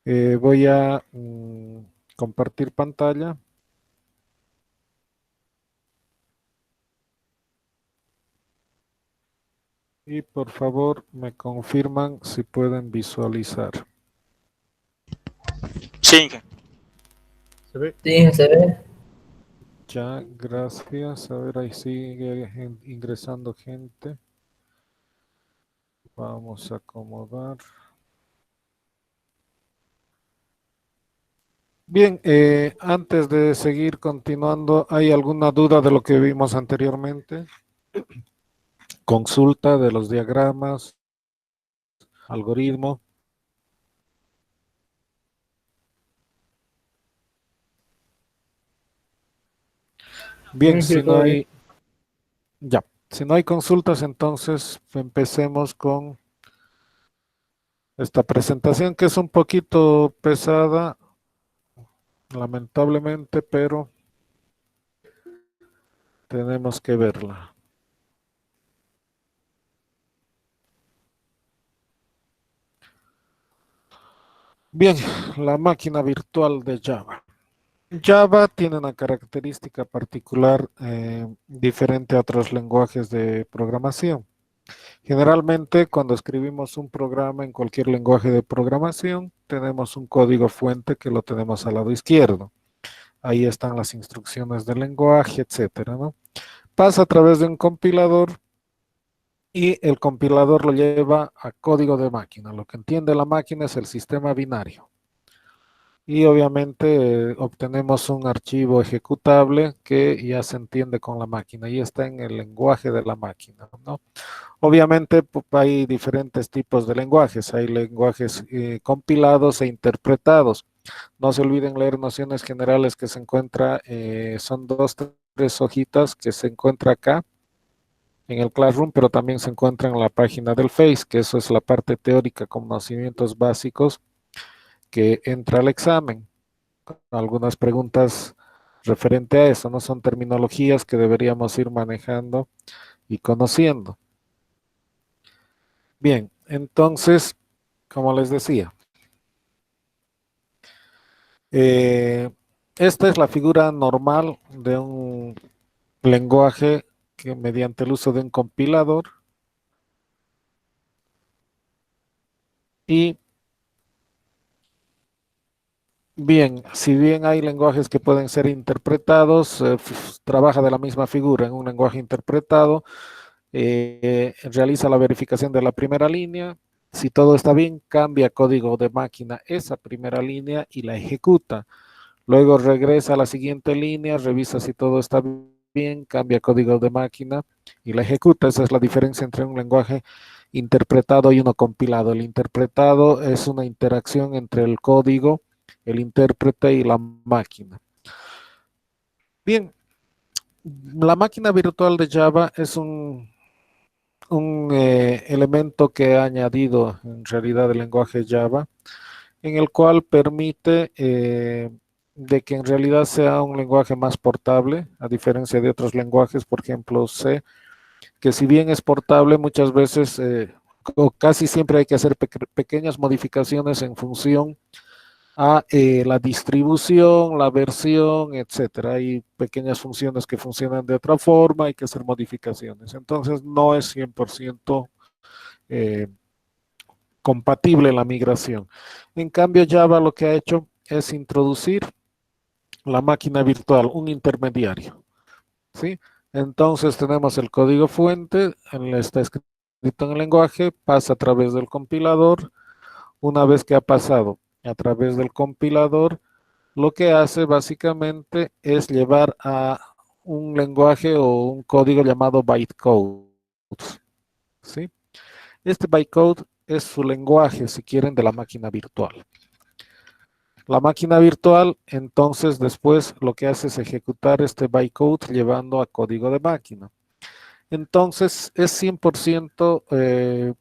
Voy a compartir pantalla y por favor me confirman si pueden visualizar. Sí, ¿Se ve? Sí, se ve. Ya, gracias. A ver, ahí sigue ingresando gente. Vamos a acomodar. Bien, antes de seguir continuando, ¿hay alguna duda de lo que vimos anteriormente? Consulta de los diagramas, algoritmo. Bien, Sí, si no todo bien. hay, ya, si no hay consultas, entonces empecemos con esta presentación que es un poquito pesada, lamentablemente, pero tenemos que verla. Bien, la máquina virtual de Java. Java tiene una característica particular diferente a otros lenguajes de programación. Generalmente, cuando escribimos un programa en cualquier lenguaje de programación, tenemos un código fuente que lo tenemos al lado izquierdo. Ahí están las instrucciones del lenguaje, etcétera, ¿no? Pasa a través de un compilador y el compilador lo lleva a código de máquina. Lo que entiende la máquina es el sistema binario. Y obviamente obtenemos un archivo ejecutable que ya se entiende con la máquina y está en el lenguaje de la máquina, ¿no? Obviamente hay diferentes tipos de lenguajes, hay lenguajes compilados e interpretados. No se olviden leer nociones generales que se encuentra, son dos, tres hojitas que se encuentra acá en el Classroom, pero también se encuentra en la página del Face, que eso es la parte teórica, conocimientos básicos que entra al examen. Algunas preguntas referente a eso, ¿no? Son terminologías que deberíamos ir manejando y conociendo. Bien, entonces, como les decía, eh, esta es la figura normal de un lenguaje que mediante el uso de un compilador y bien, si bien hay lenguajes que pueden ser interpretados, trabaja de la misma figura en un lenguaje interpretado, realiza la verificación de la primera línea. Si todo está bien, cambia código de máquina esa primera línea y la ejecuta. Luego regresa a la siguiente línea, revisa si todo está bien, cambia código de máquina y la ejecuta. Esa es la diferencia entre un lenguaje interpretado y uno compilado. El interpretado es una interacción entre el código, el intérprete y la máquina. Bien, la máquina virtual de Java es un elemento que ha añadido en realidad el lenguaje Java, en el cual permite de que en realidad sea un lenguaje más portable, a diferencia de otros lenguajes, por ejemplo C, que si bien es portable, muchas veces o casi siempre hay que hacer pequeñas modificaciones en función a la distribución, la versión, etcétera. Hay pequeñas funciones que funcionan de otra forma, hay que hacer modificaciones. Entonces no es 100% eh, compatible la migración. En cambio, Java lo que ha hecho es introducir la máquina virtual, un intermediario, ¿sí? Entonces tenemos el código fuente, está escrito en el lenguaje, pasa a través del compilador. Una vez que ha pasado a través del compilador, lo que hace básicamente es llevar a un lenguaje o un código llamado bytecode, ¿sí? Este bytecode es su lenguaje, si quieren, de la máquina virtual. La máquina virtual, entonces, después lo que hace es ejecutar este bytecode llevando a código de máquina. Entonces, es 100%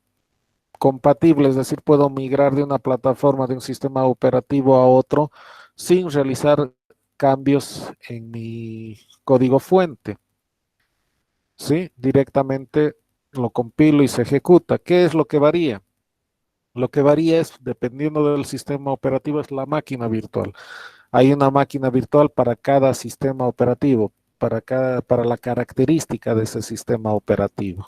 compatible, es decir, puedo migrar de una plataforma, de un sistema operativo a otro sin realizar cambios en mi código fuente. ¿Sí? Directamente lo compilo y se ejecuta. ¿Qué es lo que varía? Lo que varía es, dependiendo del sistema operativo, es la máquina virtual. Hay una máquina virtual para cada sistema operativo, para la característica de ese sistema operativo.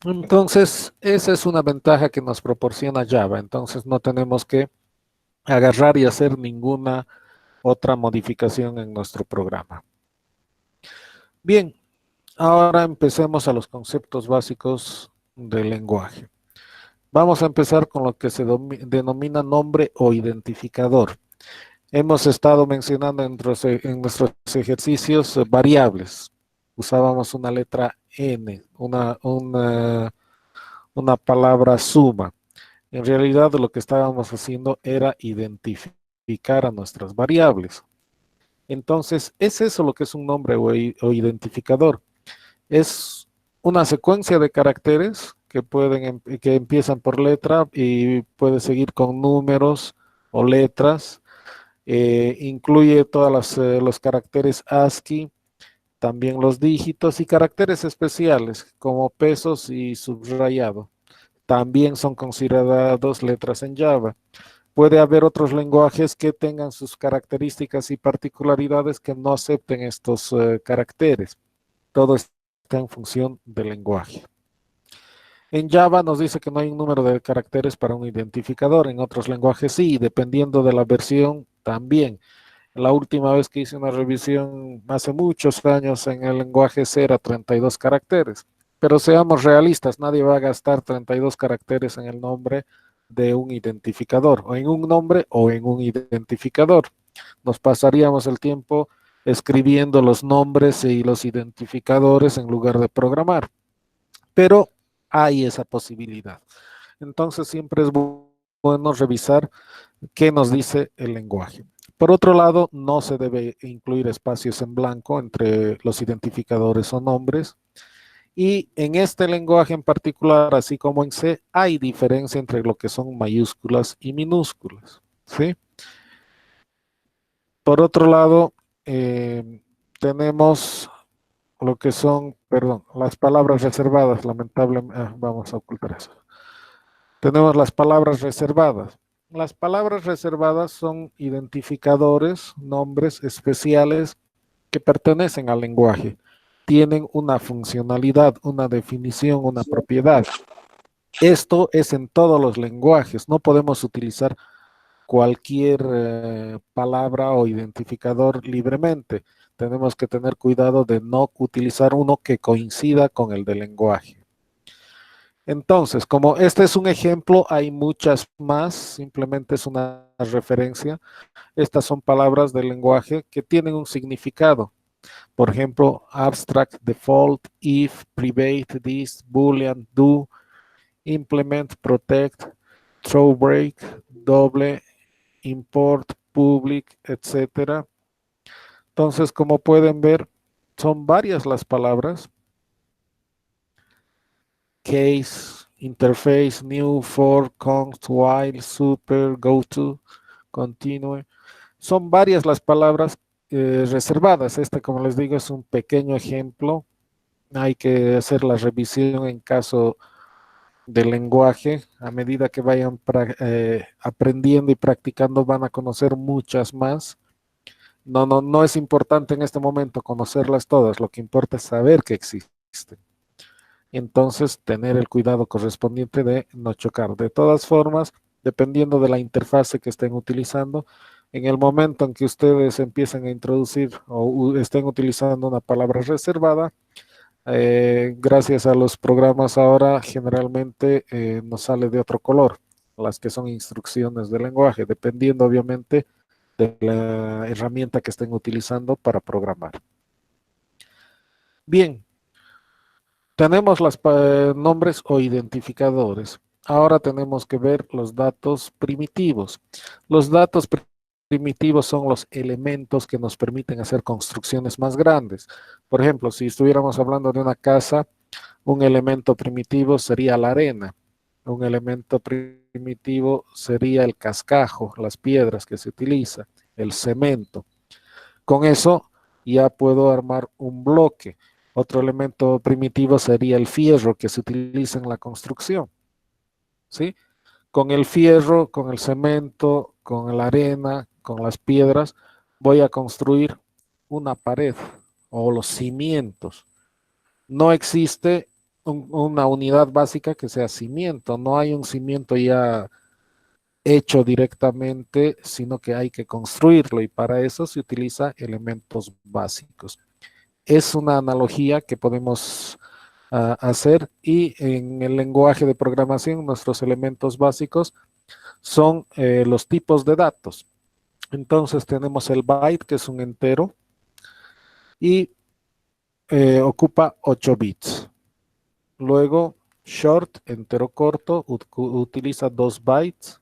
Entonces, esa es una ventaja que nos proporciona Java. Entonces, no tenemos que agarrar y hacer ninguna otra modificación en nuestro programa. Bien, ahora empecemos a los conceptos básicos del lenguaje. Vamos a empezar con lo que se denomina nombre o identificador. Hemos estado mencionando en nuestros ejercicios variables. Usábamos una letra N, una palabra suma. En realidad lo que estábamos haciendo era identificar a nuestras variables. Entonces, es eso lo que es un nombre o identificador. Es una secuencia de caracteres que empiezan por letra y puede seguir con números o letras. Incluye todos los caracteres ASCII, también los dígitos y caracteres especiales como pesos y subrayado. También son considerados letras en Java. Puede haber otros lenguajes que tengan sus características y particularidades que no acepten estos caracteres. Todo está en función del lenguaje. En Java nos dice que no hay un número de caracteres para un identificador, en otros lenguajes sí, dependiendo de la versión también. La última vez que hice una revisión hace muchos años en el lenguaje C era 32 caracteres. Pero seamos realistas, nadie va a gastar 32 caracteres en el nombre de un identificador, o en un nombre o en un identificador. Nos pasaríamos el tiempo escribiendo los nombres y los identificadores en lugar de programar. Pero hay esa posibilidad. Entonces siempre es bueno revisar qué nos dice el lenguaje. Por otro lado, no se debe incluir espacios en blanco entre los identificadores o nombres. Y en este lenguaje en particular, así como en C, hay diferencia entre lo que son mayúsculas y minúsculas. ¿Sí? Por otro lado, tenemos lo que son, perdón, las palabras reservadas, lamentablemente, vamos a ocultar eso. Tenemos las palabras reservadas. Las palabras reservadas son identificadores, nombres especiales que pertenecen al lenguaje. Tienen una funcionalidad, una definición, una propiedad. Esto es en todos los lenguajes. No podemos utilizar cualquier palabra o identificador libremente. Tenemos que tener cuidado de no utilizar uno que coincida con el del lenguaje. Entonces, como este es un ejemplo, hay muchas más, simplemente es una referencia. Estas son palabras del lenguaje que tienen un significado. Por ejemplo, abstract, default, if, private, this, boolean, do, implement, protect, throw break, doble, import, public, etc. Entonces, como pueden ver, son varias las palabras. Case, interface, new, for, const, while, super, go to, continue. Son varias las palabras reservadas. Este, como les digo, es un pequeño ejemplo. Hay que hacer la revisión en caso del lenguaje. A medida que vayan aprendiendo y practicando, van a conocer muchas más. No es importante en este momento conocerlas todas. Lo que importa es saber que existen. Entonces, tener el cuidado correspondiente de no chocar. De todas formas, dependiendo de la interfase que estén utilizando, en el momento en que ustedes empiecen a introducir o estén utilizando una palabra reservada, gracias a los programas ahora generalmente nos sale de otro color, las que son instrucciones de lenguaje, dependiendo obviamente de la herramienta que estén utilizando para programar. Bien, tenemos los nombres o identificadores. Ahora tenemos que ver los datos primitivos. Los datos primitivos son los elementos que nos permiten hacer construcciones más grandes. Por ejemplo, si estuviéramos hablando de una casa, un elemento primitivo sería la arena. Un elemento primitivo sería el cascajo, las piedras que se utiliza, el cemento. Con eso ya puedo armar un bloque. Otro elemento primitivo sería el fierro que se utiliza en la construcción. ¿sí? Con el fierro, con el cemento, con la arena, con las piedras, voy a construir una pared o los cimientos. No existe una unidad básica que sea cimiento, no hay un cimiento ya hecho directamente, sino que hay que construirlo y para eso se utiliza elementos básicos. Es una analogía que podemos hacer y en el lenguaje de programación nuestros elementos básicos son los tipos de datos. Entonces tenemos el byte, que es un entero, y ocupa 8 bits. Luego, short, entero corto, utiliza 2 bytes.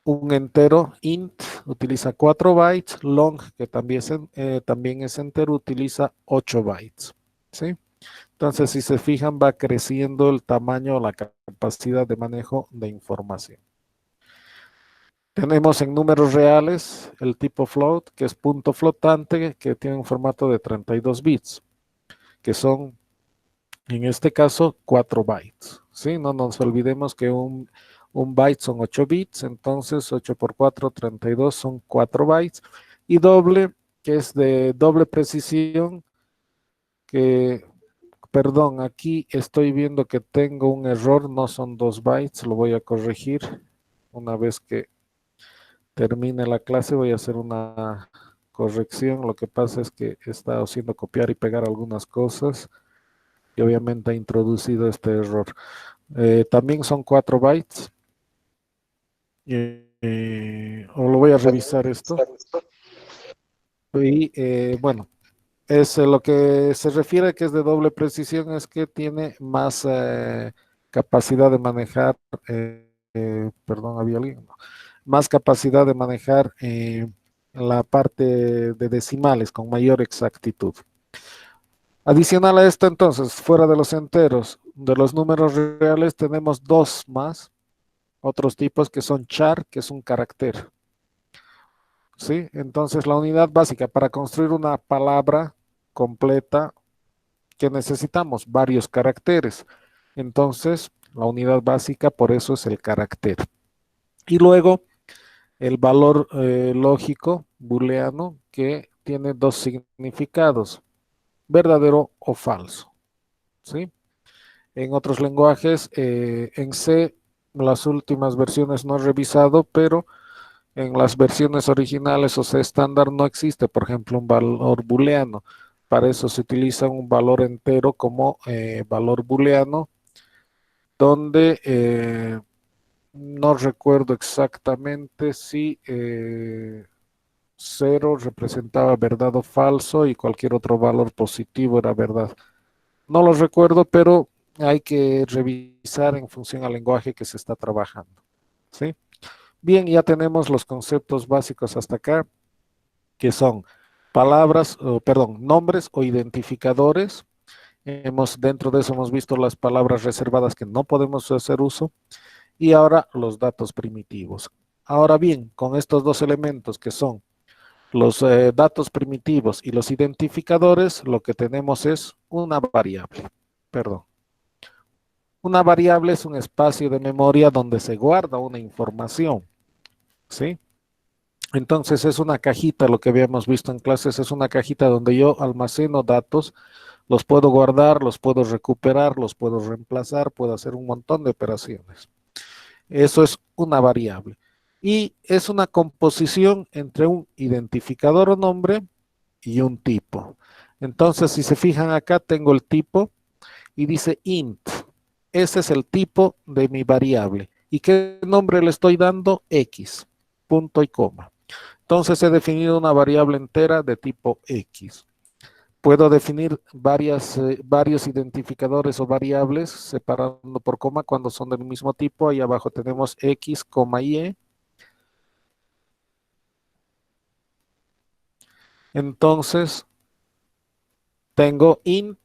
Un entero int utiliza 4 bytes. Long, que también es entero, utiliza 8 bytes. ¿Sí? Entonces, si se fijan, va creciendo el tamaño o la capacidad de manejo de información. Tenemos en números reales el tipo float, que es punto flotante, que tiene un formato de 32 bits, que son, en este caso, 4 bytes. ¿Sí? No nos olvidemos que un byte son 8 bits, entonces 8 por 4, 32 son 4 bytes. Y doble, que es de doble precisión, que, perdón, aquí estoy viendo que tengo un error, no son 2 bytes, lo voy a corregir una vez que termine la clase, voy a hacer una corrección. Lo que pasa es que he estado haciendo copiar y pegar algunas cosas y obviamente ha introducido este error. También son 4 bytes. O lo voy a revisar esto. Y bueno, es lo que se refiere que es de doble precisión, es que tiene más capacidad de manejar, perdón, había alguien, no, más capacidad de manejar la parte de decimales con mayor exactitud. Adicional a esto, entonces, fuera de los enteros, de los números reales, tenemos dos más, otros tipos que son char, que es un carácter. ¿Sí? Entonces, la unidad básica para construir una palabra completa que necesitamos varios caracteres. Entonces, la unidad básica por eso es el carácter. Y luego el valor lógico booleano que tiene dos significados, verdadero o falso. ¿Sí? En otros lenguajes, en C, las últimas versiones no he revisado, pero en las versiones originales o C estándar no existe, por ejemplo, un valor booleano. Para eso se utiliza un valor entero como valor booleano, donde no recuerdo exactamente si 0 representaba verdad o falso y cualquier otro valor positivo era verdad. No lo recuerdo, pero hay que revisar en función al lenguaje que se está trabajando. ¿Sí? Bien, ya tenemos los conceptos básicos hasta acá, que son palabras, perdón, nombres o identificadores. Dentro de eso hemos visto las palabras reservadas que no podemos hacer uso y ahora los datos primitivos. Ahora bien, con estos dos elementos que son los datos primitivos y los identificadores, lo que tenemos es una variable. Perdón. Una variable es un espacio de memoria donde se guarda una información. ¿Sí? Entonces es una cajita, lo que habíamos visto en clases, es una cajita donde yo almaceno datos, los puedo guardar, los puedo recuperar, los puedo reemplazar, puedo hacer un montón de operaciones. Eso es una variable. Y es una composición entre un identificador o nombre y un tipo. Entonces, si se fijan acá, tengo el tipo y dice int. Ese es el tipo de mi variable. ¿Y qué nombre le estoy dando? X, punto y coma. Entonces he definido una variable entera de tipo X. Puedo definir varios identificadores o variables separando por coma cuando son del mismo tipo. Ahí abajo tenemos X, Y. Entonces tengo int,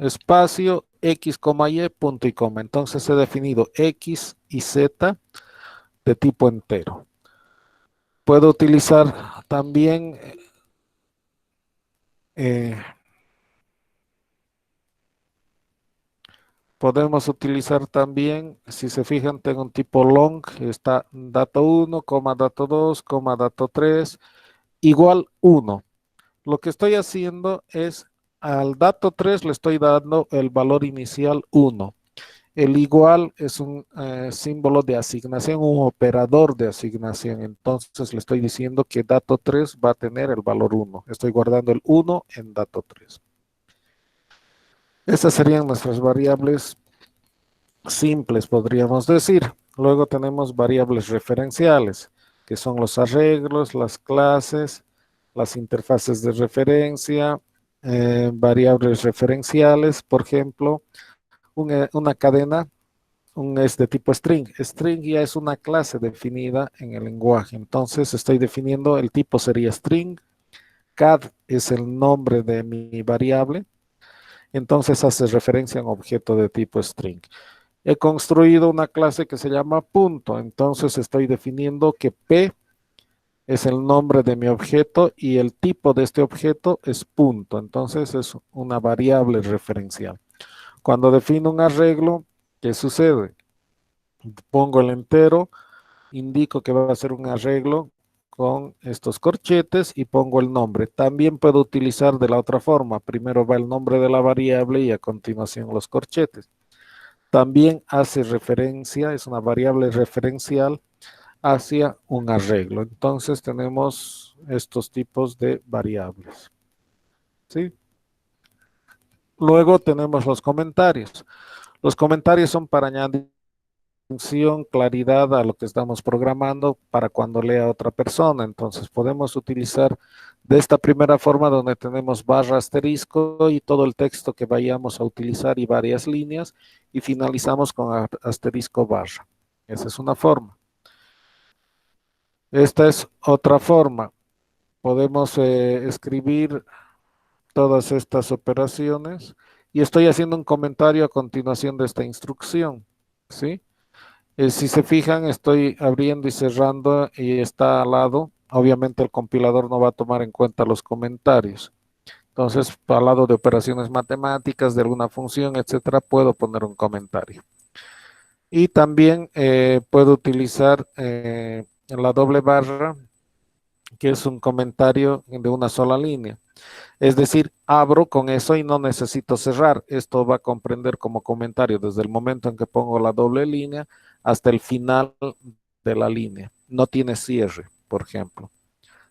espacio, X, Y, punto y coma. Entonces he definido X y Z de tipo entero. Puedo utilizar también eh, Podemos utilizar también, si se fijan, tengo un tipo long, está dato 1, dato 2, dato 3, igual 1. Lo que estoy haciendo es, al dato 3 le estoy dando el valor inicial 1. El igual es un símbolo de asignación, un operador de asignación. Entonces le estoy diciendo que dato 3 va a tener el valor 1. Estoy guardando el 1 en dato 3. Estas serían nuestras variables simples, podríamos decir. Luego tenemos variables referenciales, que son los arreglos, las clases, las interfaces de referencia, variables referenciales, por ejemplo, una cadena es de tipo string. String ya es una clase definida en el lenguaje. Entonces estoy definiendo, el tipo sería string, cad es el nombre de mi variable, entonces hace referencia a un objeto de tipo string. He construido una clase que se llama punto, entonces estoy definiendo que P es el nombre de mi objeto y el tipo de este objeto es punto, entonces es una variable referencial. Cuando defino un arreglo, ¿qué sucede? Pongo el entero, indico que va a ser un arreglo con estos corchetes y pongo el nombre. También puedo utilizar de la otra forma. Primero va el nombre de la variable y a continuación los corchetes. También hace referencia, es una variable referencial hacia un arreglo. Entonces tenemos estos tipos de variables. ¿Sí? Luego tenemos los comentarios. Los comentarios son para añadir claridad a lo que estamos programando para cuando lea otra persona. Entonces podemos utilizar de esta primera forma donde tenemos barra asterisco y todo el texto que vayamos a utilizar y varias líneas y finalizamos con asterisco barra. Esa es una forma. Esta es otra forma. Podemos escribir todas estas operaciones y estoy haciendo un comentario a continuación de esta instrucción. ¿Sí? Si se fijan, estoy abriendo y cerrando y está al lado. Obviamente el compilador no va a tomar en cuenta los comentarios. Entonces, al lado de operaciones matemáticas, de alguna función, etcétera, puedo poner un comentario. Y también puedo utilizar la doble barra, que es un comentario de una sola línea. Es decir, abro con eso y no necesito cerrar. Esto va a comprender como comentario desde el momento en que pongo la doble línea hasta el final de la línea. No tiene cierre, por ejemplo.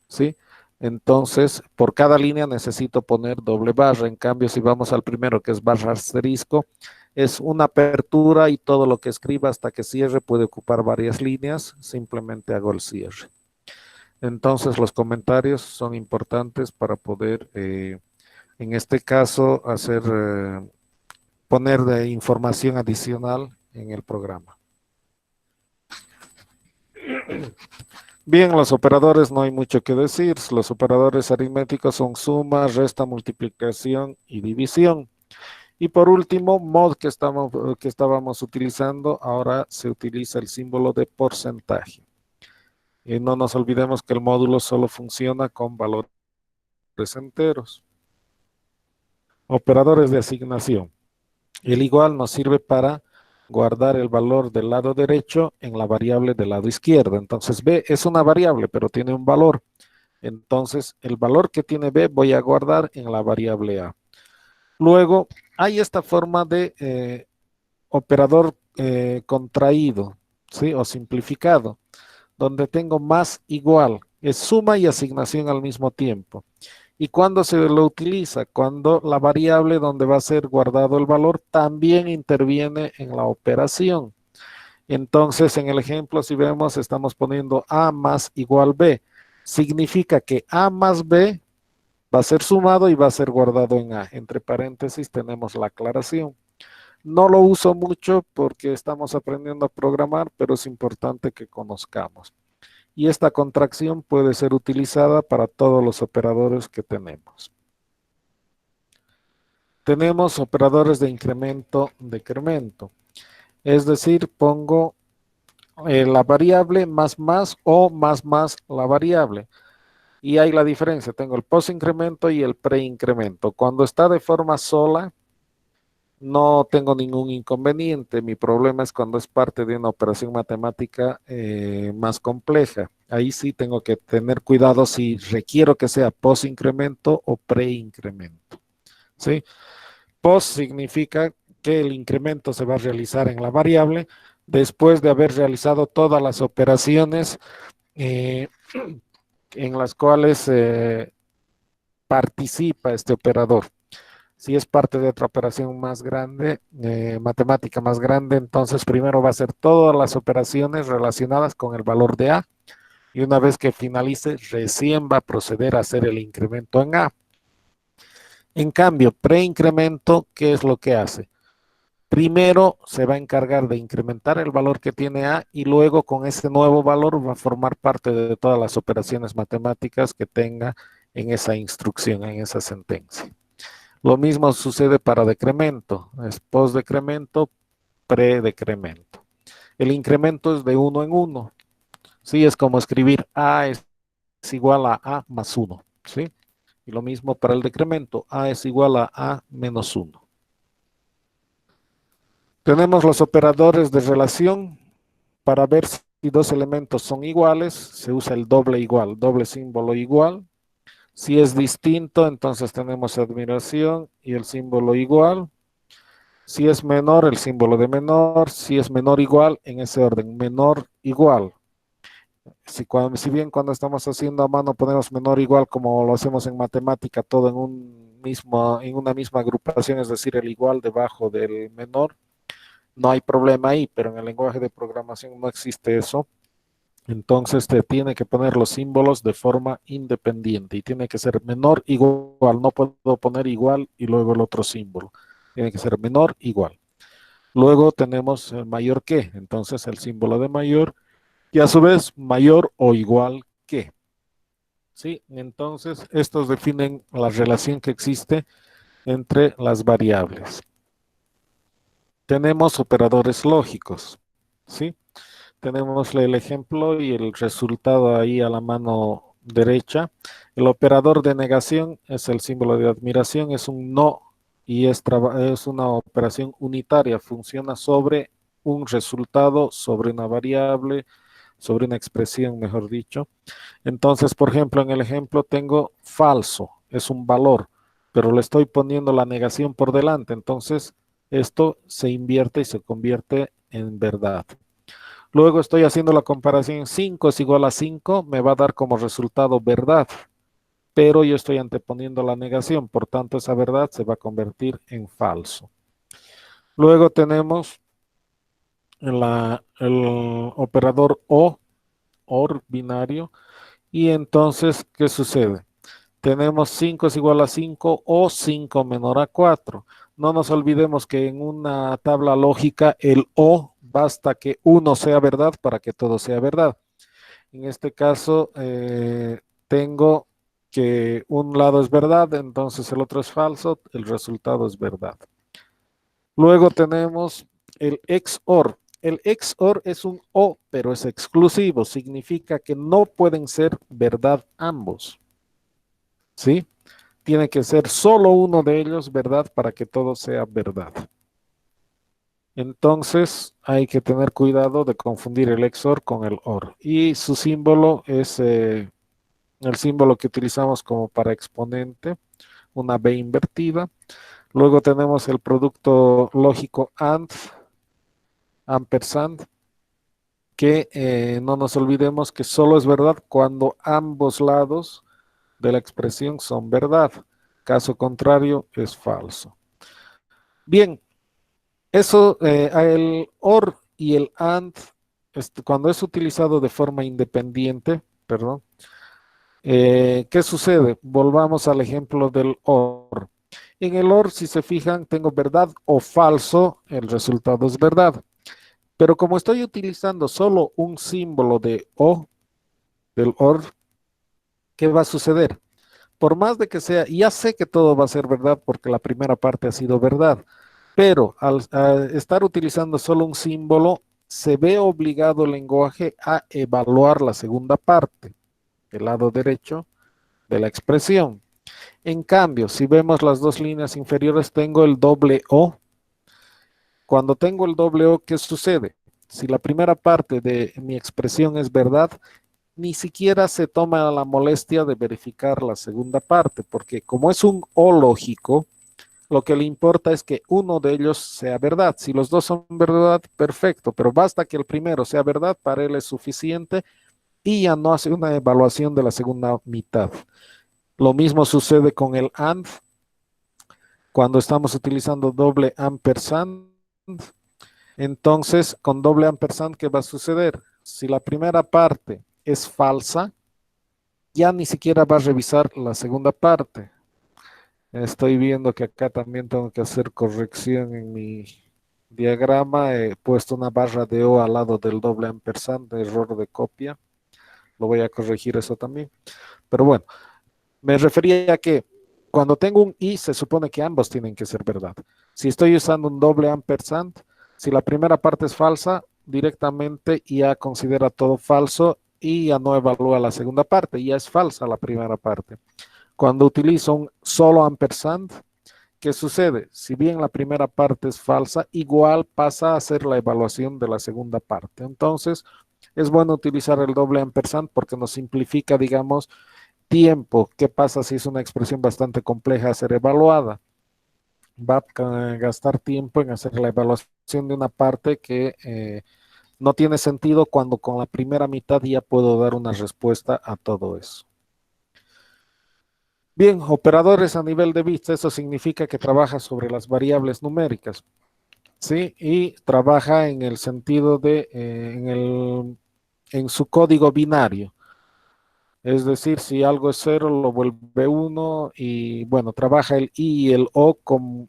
¿Sí? Entonces, por cada línea necesito poner doble barra. En cambio, si vamos al primero, que es barra asterisco, es una apertura y todo lo que escriba hasta que cierre puede ocupar varias líneas. Simplemente hago el cierre. Entonces, los comentarios son importantes para poder en este caso, poner de información adicional en el programa. Bien, los operadores no hay mucho que decir. Los operadores aritméticos son suma, resta, multiplicación y división. Y por último, mod que estábamos utilizando, ahora se utiliza el símbolo de porcentaje. Y no nos olvidemos que el módulo solo funciona con valores enteros. Operadores de asignación. El igual nos sirve para guardar el valor del lado derecho en la variable del lado izquierdo. Entonces B es una variable, pero tiene un valor. Entonces el valor que tiene B voy a guardar en la variable A. Luego hay esta forma de operador contraído, ¿sí? O simplificado, donde tengo más igual. Es suma y asignación al mismo tiempo. ¿Y cuándo se lo utiliza? Cuando la variable donde va a ser guardado el valor también interviene en la operación. Entonces, en el ejemplo, si vemos, estamos poniendo A más igual B. Significa que A más B va a ser sumado y va a ser guardado en A. Entre paréntesis tenemos la aclaración. No lo uso mucho porque estamos aprendiendo a programar, pero es importante que conozcamos. Y esta contracción puede ser utilizada para todos los operadores que tenemos. Tenemos operadores de incremento, decremento. Es decir, pongo la variable más o más la variable. Y hay la diferencia. Tengo el post-incremento y el pre-incremento. Cuando está de forma sola, no tengo ningún inconveniente. Mi problema es cuando es parte de una operación matemática más compleja. Ahí sí tengo que tener cuidado si requiero que sea post-incremento o pre-incremento. ¿Sí? Post significa que el incremento se va a realizar en la variable después de haber realizado todas las operaciones eh, en las cuales participa este operador. Si es parte de otra operación más grande, matemática más grande, entonces primero va a hacer todas las operaciones relacionadas con el valor de A y una vez que finalice, recién va a proceder a hacer el incremento en A. En cambio, preincremento, ¿qué es lo que hace? Primero se va a encargar de incrementar el valor que tiene A y luego con ese nuevo valor va a formar parte de todas las operaciones matemáticas que tenga en esa instrucción, en esa sentencia. Lo mismo sucede para decremento, es post-decremento, pre-decremento. El incremento es de uno en uno, ¿sí? Es como escribir A es igual a A más 1, ¿sí? Y lo mismo para el decremento, A es igual a menos 1. Tenemos los operadores de relación para ver si dos elementos son iguales, se usa el doble igual, doble símbolo igual. Si es distinto, entonces tenemos admiración y el símbolo igual. Si es menor, el símbolo de menor. Si es menor igual, en ese orden, menor igual. Si bien cuando estamos haciendo a mano ponemos menor igual como lo hacemos en matemática, todo en una misma agrupación, es decir, el igual debajo del menor, no hay problema ahí, pero en el lenguaje de programación no existe eso. Entonces te tiene que poner los símbolos de forma independiente y tiene que ser menor igual. No puedo poner igual y luego el otro símbolo. Tiene que ser menor igual. Luego tenemos el mayor que, entonces el símbolo de mayor y a su vez mayor o igual que. ¿Sí? Entonces estos definen la relación que existe entre las variables. Tenemos operadores lógicos. ¿Sí? Tenemos el ejemplo y el resultado ahí a la mano derecha. El operador de negación es el símbolo de admiración, es un no y es una operación unitaria, funciona sobre un resultado, sobre una variable, sobre una expresión, mejor dicho. Entonces, por ejemplo, en el ejemplo tengo falso, es un valor, pero le estoy poniendo la negación por delante, entonces esto se invierte y se convierte en verdad. Luego estoy haciendo la comparación, 5 es igual a 5, me va a dar como resultado verdad, pero yo estoy anteponiendo la negación, por tanto esa verdad se va a convertir en falso. Luego tenemos el operador o, OR binario, y entonces, ¿qué sucede? Tenemos 5 es igual a 5 o 5 menor a 4. No nos olvidemos que en una tabla lógica el o basta que uno sea verdad para que todo sea verdad. En este caso, tengo que un lado es verdad, entonces el otro es falso, el resultado es verdad. Luego tenemos el XOR. El XOR es un O, pero es exclusivo, significa que no pueden ser verdad ambos. ¿Sí? Tiene que ser solo uno de ellos verdad para que todo sea verdad. Entonces hay que tener cuidado de confundir el XOR con el OR. Y su símbolo es el símbolo que utilizamos como para exponente, una B invertida. Luego tenemos el producto lógico AND, ampersand, que no nos olvidemos que solo es verdad cuando ambos lados de la expresión son verdad. Caso contrario, es falso. Bien, eso, el OR y el AND, cuando es utilizado de forma independiente, perdón, ¿qué sucede? Volvamos al ejemplo del OR. En el OR, si se fijan, tengo verdad o falso, el resultado es verdad. Pero como estoy utilizando solo un símbolo de O, del OR, ¿qué va a suceder? Por más de que sea, ya sé que todo va a ser verdad porque la primera parte ha sido verdad, pero al estar utilizando solo un símbolo, se ve obligado el lenguaje a evaluar la segunda parte, el lado derecho de la expresión. En cambio, si vemos las dos líneas inferiores, tengo el doble O, Cuando tengo el doble O, ¿qué sucede? Si la primera parte de mi expresión es verdad, ni siquiera se toma la molestia de verificar la segunda parte, porque como es un O lógico, lo que le importa es que uno de ellos sea verdad. Si los dos son verdad, perfecto, pero basta que el primero sea verdad, para él es suficiente y ya no hace una evaluación de la segunda mitad. Lo mismo sucede con el AND cuando estamos utilizando doble ampersand. Entonces, con doble ampersand, ¿qué va a suceder? Si la primera parte es falsa, ya ni siquiera va a revisar la segunda parte. Estoy viendo que acá también tengo que hacer corrección en mi diagrama. He puesto una barra de O al lado del doble ampersand, de error de copia. Lo voy a corregir eso también. Pero bueno, me refería a que cuando tengo un y, se supone que ambos tienen que ser verdad. Si estoy usando un doble ampersand, si la primera parte es falsa, directamente ya considera todo falso y ya no evalúa la segunda parte, ya es falsa la primera parte. Cuando utilizo un solo ampersand, ¿qué sucede? Si bien la primera parte es falsa, igual pasa a ser la evaluación de la segunda parte. Entonces, es bueno utilizar el doble ampersand porque nos simplifica, digamos, tiempo. ¿Qué pasa si es una expresión bastante compleja a ser evaluada? Va a gastar tiempo en hacer la evaluación de una parte que no tiene sentido cuando con la primera mitad ya puedo dar una respuesta a todo eso. Bien, operadores a nivel de bits, eso significa que trabaja sobre las variables numéricas, ¿sí? Y trabaja en el sentido de, en su código binario. Es decir, si algo es cero, lo vuelve uno y bueno, trabaja el i y el o con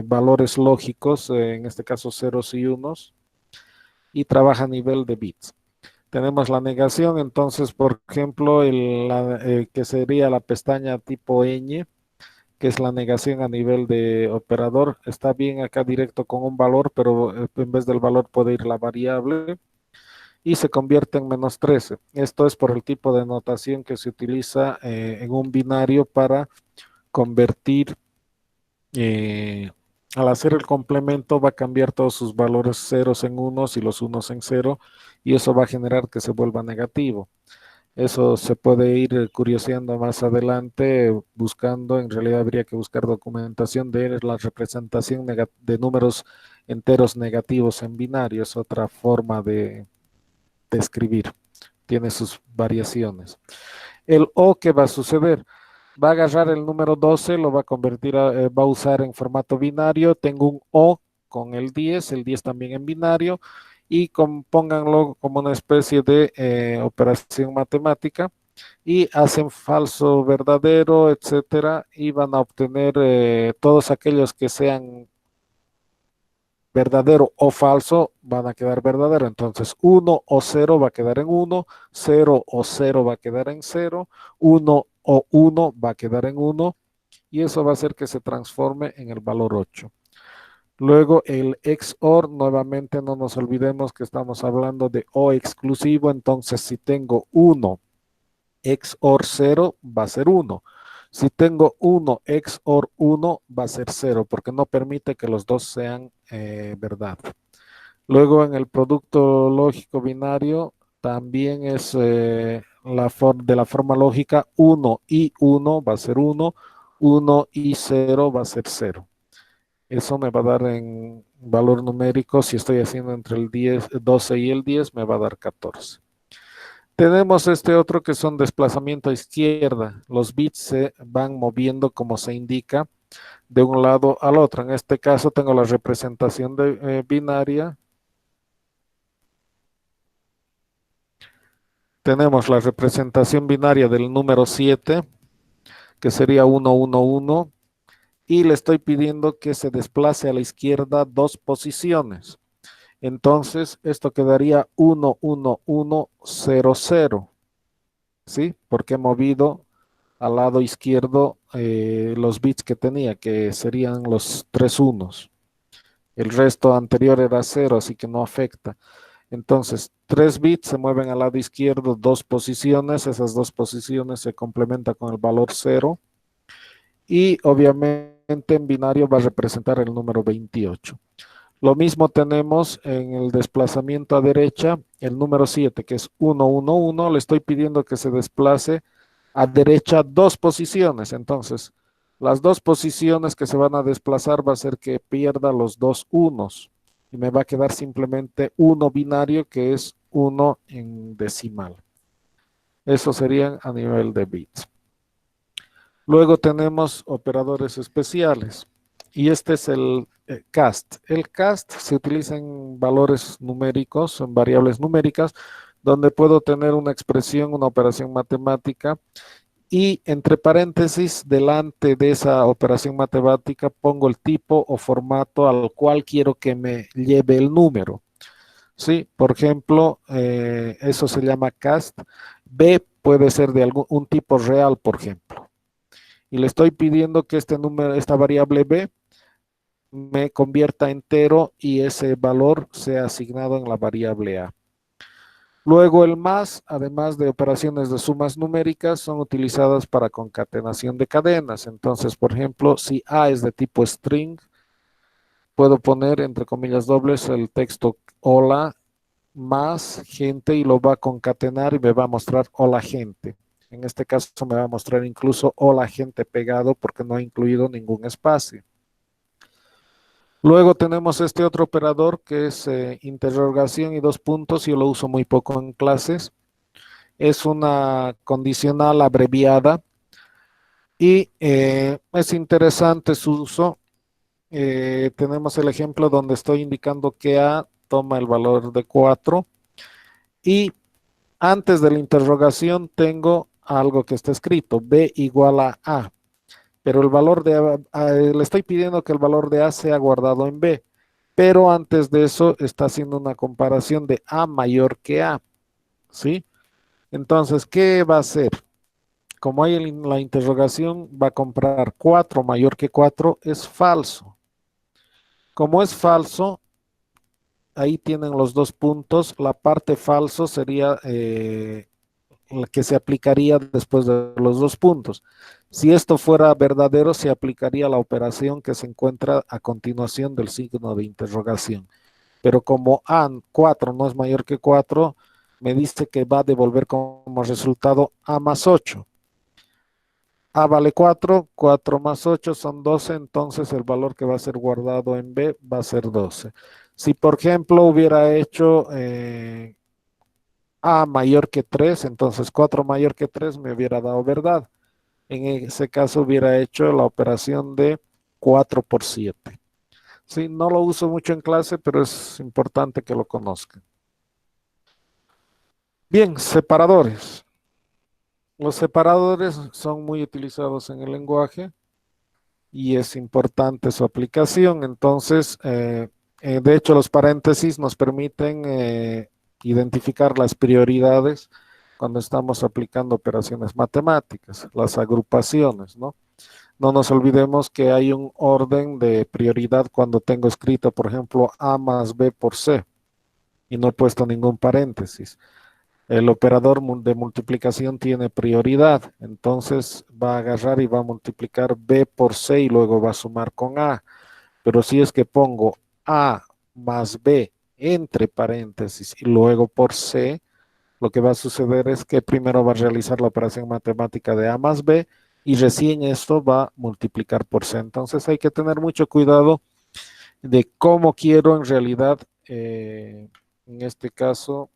valores lógicos, en este caso ceros y unos, y trabaja a nivel de bits. Tenemos la negación, entonces, por ejemplo, que sería la pestaña tipo ñ, que es la negación a nivel de operador. Está bien acá directo con un valor, pero en vez del valor puede ir la variable y se convierte en -13. Esto es por el tipo de notación que se utiliza en un binario para convertir, al hacer el complemento va a cambiar todos sus valores ceros en unos y los unos en cero, y eso va a generar que se vuelva negativo. Eso se puede ir curioseando más adelante, buscando, en realidad habría que buscar documentación de la representación de números enteros negativos en binario, es otra forma de escribir, tiene sus variaciones. El O, ¿qué va a suceder? Va a agarrar el número 12, lo va a convertir, va a usar en formato binario. Tengo un O con el 10 también en binario, y pónganlo como una especie de operación matemática y hacen falso, verdadero, etcétera, y van a obtener todos aquellos que sean verdadero o falso van a quedar verdadero. Entonces, 1 o 0 va a quedar en 1, 0 o 0 va a quedar en 0, 1 o 1 va a quedar en 1, y eso va a hacer que se transforme en el valor 8. Luego el XOR, nuevamente no nos olvidemos que estamos hablando de O exclusivo, entonces si tengo 1 XOR 0 va a ser 1. Si tengo 1 XOR 1 va a ser 0 porque no permite que los dos sean verdad. Luego en el producto lógico binario también es de la forma lógica 1 y 1 va a ser 1, 1 y 0 va a ser 0. Eso me va a dar en valor numérico, si estoy haciendo entre el 12 y el 10, me va a dar 14. Tenemos este otro que son desplazamiento a izquierda. Los bits se van moviendo como se indica de un lado al otro. En este caso tengo la representación binaria. Tenemos la representación binaria del número 7, que sería 1, 1, 1, y le estoy pidiendo que se desplace a la izquierda 2 posiciones. Entonces, esto quedaría 1, 1, 1, 0, 0. ¿Sí? Porque he movido al lado izquierdo los bits que tenía, que serían los 3 unos. El resto anterior era 0, así que no afecta. Entonces, 3 bits se mueven al lado izquierdo 2 posiciones, esas 2 posiciones se complementan con el valor 0 y obviamente en binario va a representar el número 28. Lo mismo tenemos en el desplazamiento a derecha, el número 7, que es 1, 1, 1. Le estoy pidiendo que se desplace a derecha 2 posiciones. Entonces, las 2 posiciones que se van a desplazar va a ser que pierda los 2 unos. Y me va a quedar simplemente uno binario, que es 1 en decimal. Eso serían a nivel de bits. Luego tenemos operadores especiales. Y este es el cast. El cast se utiliza en valores numéricos, en variables numéricas, donde puedo tener una expresión, una operación matemática, y entre paréntesis, delante de esa operación matemática, pongo el tipo o formato al cual quiero que me lleve el número. ¿Sí? Por ejemplo, eso se llama cast. B puede ser de un tipo real, por ejemplo. Y le estoy pidiendo que este número, esta variable B, me convierta a entero y ese valor sea asignado en la variable A. Luego el más, además de operaciones de sumas numéricas, son utilizadas para concatenación de cadenas. Entonces, por ejemplo, si A es de tipo string, puedo poner entre comillas dobles el texto hola más gente y lo va a concatenar y me va a mostrar hola gente. En este caso me va a mostrar incluso hola gente pegado porque no ha incluido ningún espacio. Luego tenemos este otro operador que es interrogación y 2 puntos. Yo lo uso muy poco en clases. Es una condicional abreviada y es interesante su uso. Tenemos el ejemplo donde estoy indicando que A toma el valor de 4 y antes de la interrogación tengo algo que está escrito, B igual a A, pero el valor de le estoy pidiendo que el valor de A sea guardado en B, pero antes de eso está haciendo una comparación de A mayor que A, ¿sí? Entonces, ¿qué va a hacer? Como hay en la interrogación, va a comprar 4 mayor que 4, es falso. Como es falso, ahí tienen los 2 puntos. La parte falso sería la que se aplicaría después de los 2 puntos. Si esto fuera verdadero, se aplicaría la operación que se encuentra a continuación del signo de interrogación. Pero como A4 no es mayor que 4, me dice que va a devolver como resultado A más 8. A vale 4, 4 más 8 son 12, entonces el valor que va a ser guardado en B va a ser 12. Si por ejemplo hubiera hecho A mayor que 3, entonces 4 mayor que 3 me hubiera dado verdad. En ese caso hubiera hecho la operación de 4 por 7. Sí, no lo uso mucho en clase, pero es importante que lo conozcan. Bien, separadores. Los separadores son muy utilizados en el lenguaje y es importante su aplicación. Entonces, de hecho, los paréntesis nos permiten identificar las prioridades cuando estamos aplicando operaciones matemáticas, las agrupaciones, ¿no? No nos olvidemos que hay un orden de prioridad cuando tengo escrito, por ejemplo, A más B por C y no he puesto ningún paréntesis. El operador de multiplicación tiene prioridad, entonces va a agarrar y va a multiplicar B por C y luego va a sumar con A. Pero si es que pongo A más B entre paréntesis y luego por C, lo que va a suceder es que primero va a realizar la operación matemática de A más B y recién esto va a multiplicar por C. Entonces hay que tener mucho cuidado de cómo quiero en realidad, en este caso,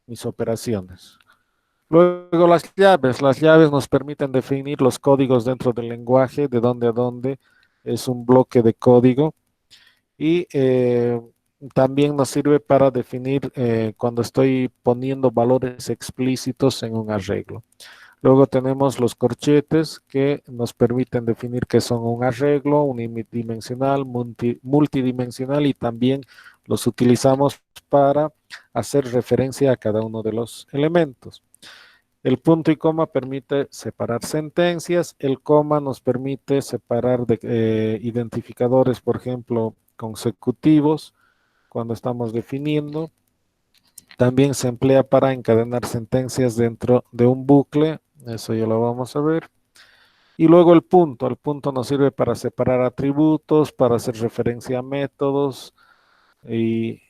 mis operaciones. Luego las llaves nos permiten definir los códigos dentro del lenguaje, de dónde a dónde es un bloque de código y también nos sirve para definir cuando estoy poniendo valores explícitos en un arreglo. Luego tenemos los corchetes que nos permiten definir qué son un arreglo, unidimensional, multidimensional y también los utilizamos para hacer referencia a cada uno de los elementos. El punto y coma permite separar sentencias. El coma nos permite separar identificadores, por ejemplo, consecutivos, cuando estamos definiendo. También se emplea para encadenar sentencias dentro de un bucle. Eso ya lo vamos a ver. Y luego el punto nos sirve para separar atributos, para hacer referencia a métodos y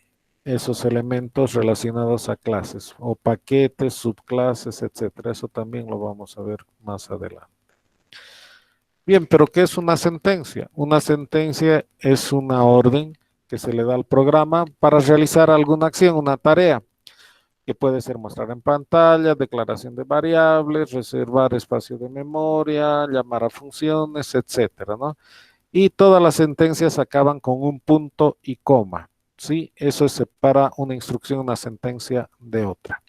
esos elementos relacionados a clases o paquetes, subclases, etcétera. Eso también lo vamos a ver más adelante. Bien, pero ¿qué es una sentencia? Una sentencia es una orden que se le da al programa para realizar alguna acción, una tarea, que puede ser mostrar en pantalla, declaración de variables, reservar espacio de memoria, llamar a funciones, etcétera, ¿no? Y todas las sentencias acaban con un punto y coma, ¿sí? Eso separa una instrucción, una sentencia de otra.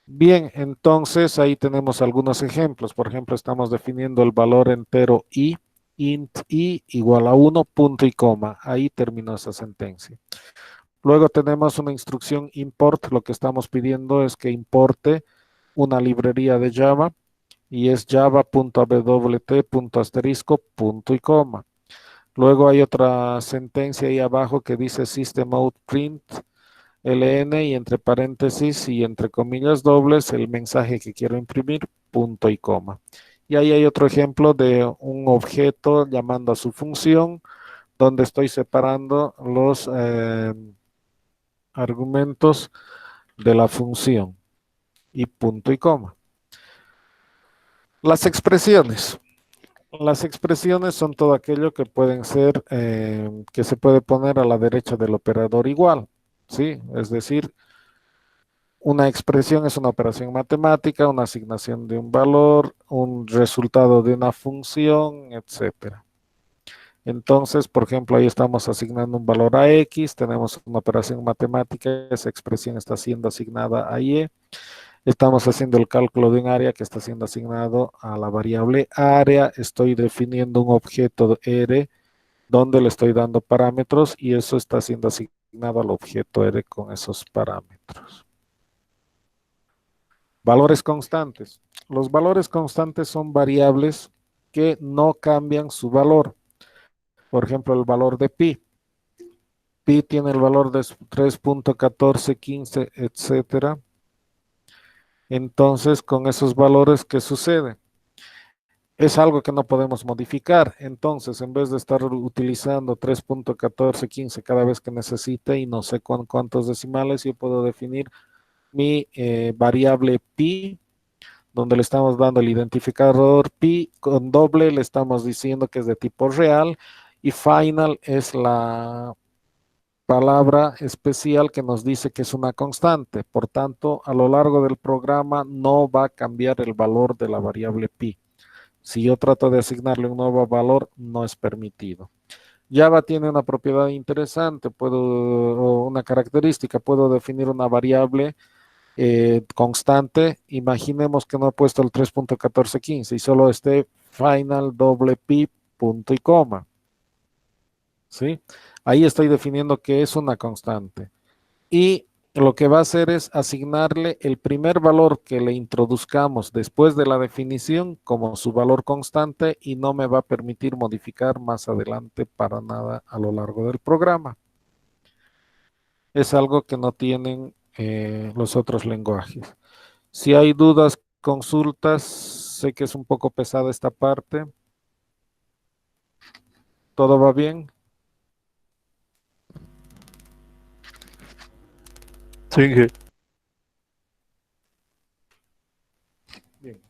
Bien, entonces ahí tenemos algunos ejemplos. Por ejemplo, estamos definiendo el valor entero i, int i igual a 1, punto y coma. Ahí terminó esa sentencia. Luego tenemos una instrucción import. Lo que estamos pidiendo es que importe una librería de Java y es java.awt.asterisco, punto y coma. Luego hay otra sentencia ahí abajo que dice system out print ln y entre paréntesis y entre comillas dobles el mensaje que quiero imprimir, punto y coma. Y ahí hay otro ejemplo de un objeto llamando a su función donde estoy separando los argumentos de la función y punto y coma. Las expresiones. Las expresiones son todo aquello que pueden ser, que se puede poner a la derecha del operador igual, ¿sí? Es decir, una expresión es una operación matemática, una asignación de un valor, un resultado de una función, etcétera. Entonces, por ejemplo, ahí estamos asignando un valor a X, tenemos una operación matemática, esa expresión está siendo asignada a Y. Estamos haciendo el cálculo de un área que está siendo asignado a la variable área. Estoy definiendo un objeto R donde le estoy dando parámetros y eso está siendo asignado al objeto R con esos parámetros. Valores constantes. Los valores constantes son variables que no cambian su valor. Por ejemplo, el valor de pi. Pi tiene el valor de 3.1415, etcétera. Entonces, con esos valores, ¿qué sucede? Es algo que no podemos modificar. Entonces, en vez de estar utilizando 3.1415 cada vez que necesite y no sé con cuántos decimales, yo puedo definir mi variable pi, donde le estamos dando el identificador pi con doble, le estamos diciendo que es de tipo real y final es la palabra especial que nos dice que es una constante. Por tanto, a lo largo del programa no va a cambiar el valor de la variable pi. Si yo trato de asignarle un nuevo valor, no es permitido. Java tiene una propiedad interesante, o una característica, puedo definir una variable constante. Imaginemos que no he puesto el 3.1415 y solo esté final doble pi punto y coma. ¿Sí? Ahí estoy definiendo que es una constante. Y lo que va a hacer es asignarle el primer valor que le introduzcamos después de la definición como su valor constante y no me va a permitir modificar más adelante para nada a lo largo del programa. Es algo que no tienen los otros lenguajes. Si hay dudas, consultas, sé que es un poco pesada esta parte. ¿Todo va bien? Sí, Bien.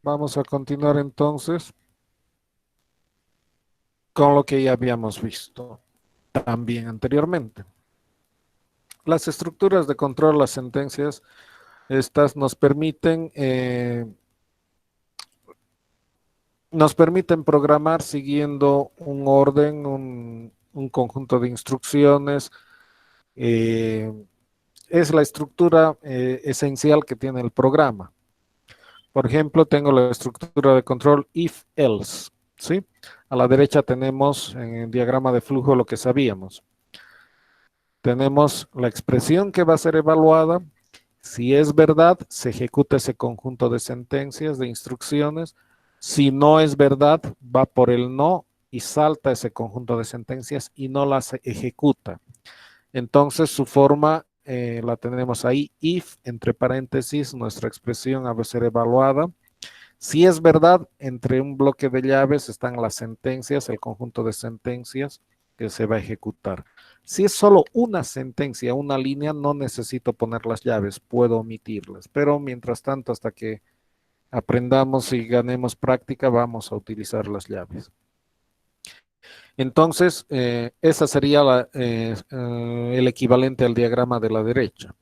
Vamos a continuar entonces con lo que ya habíamos visto también anteriormente. Las estructuras de control, las sentencias, estas nos permiten programar siguiendo un orden, un conjunto de instrucciones. eh, es la estructura esencial que tiene el programa. Por ejemplo, tengo la estructura de control if-else, ¿sí? A la derecha tenemos en el diagrama de flujo lo que sabíamos. Tenemos la expresión que va a ser evaluada. Si es verdad, se ejecuta ese conjunto de sentencias, de instrucciones. Si no es verdad, va por el no y salta ese conjunto de sentencias y no las ejecuta. Entonces su forma la tenemos ahí, if, entre paréntesis, nuestra expresión va a ser evaluada. Si es verdad, entre un bloque de llaves están las sentencias, el conjunto de sentencias que se va a ejecutar. Si es solo una sentencia, una línea, no necesito poner las llaves, puedo omitirlas. Pero mientras tanto, hasta que aprendamos y ganemos práctica, vamos a utilizar las llaves. Entonces, esa sería el equivalente al diagrama de la derecha.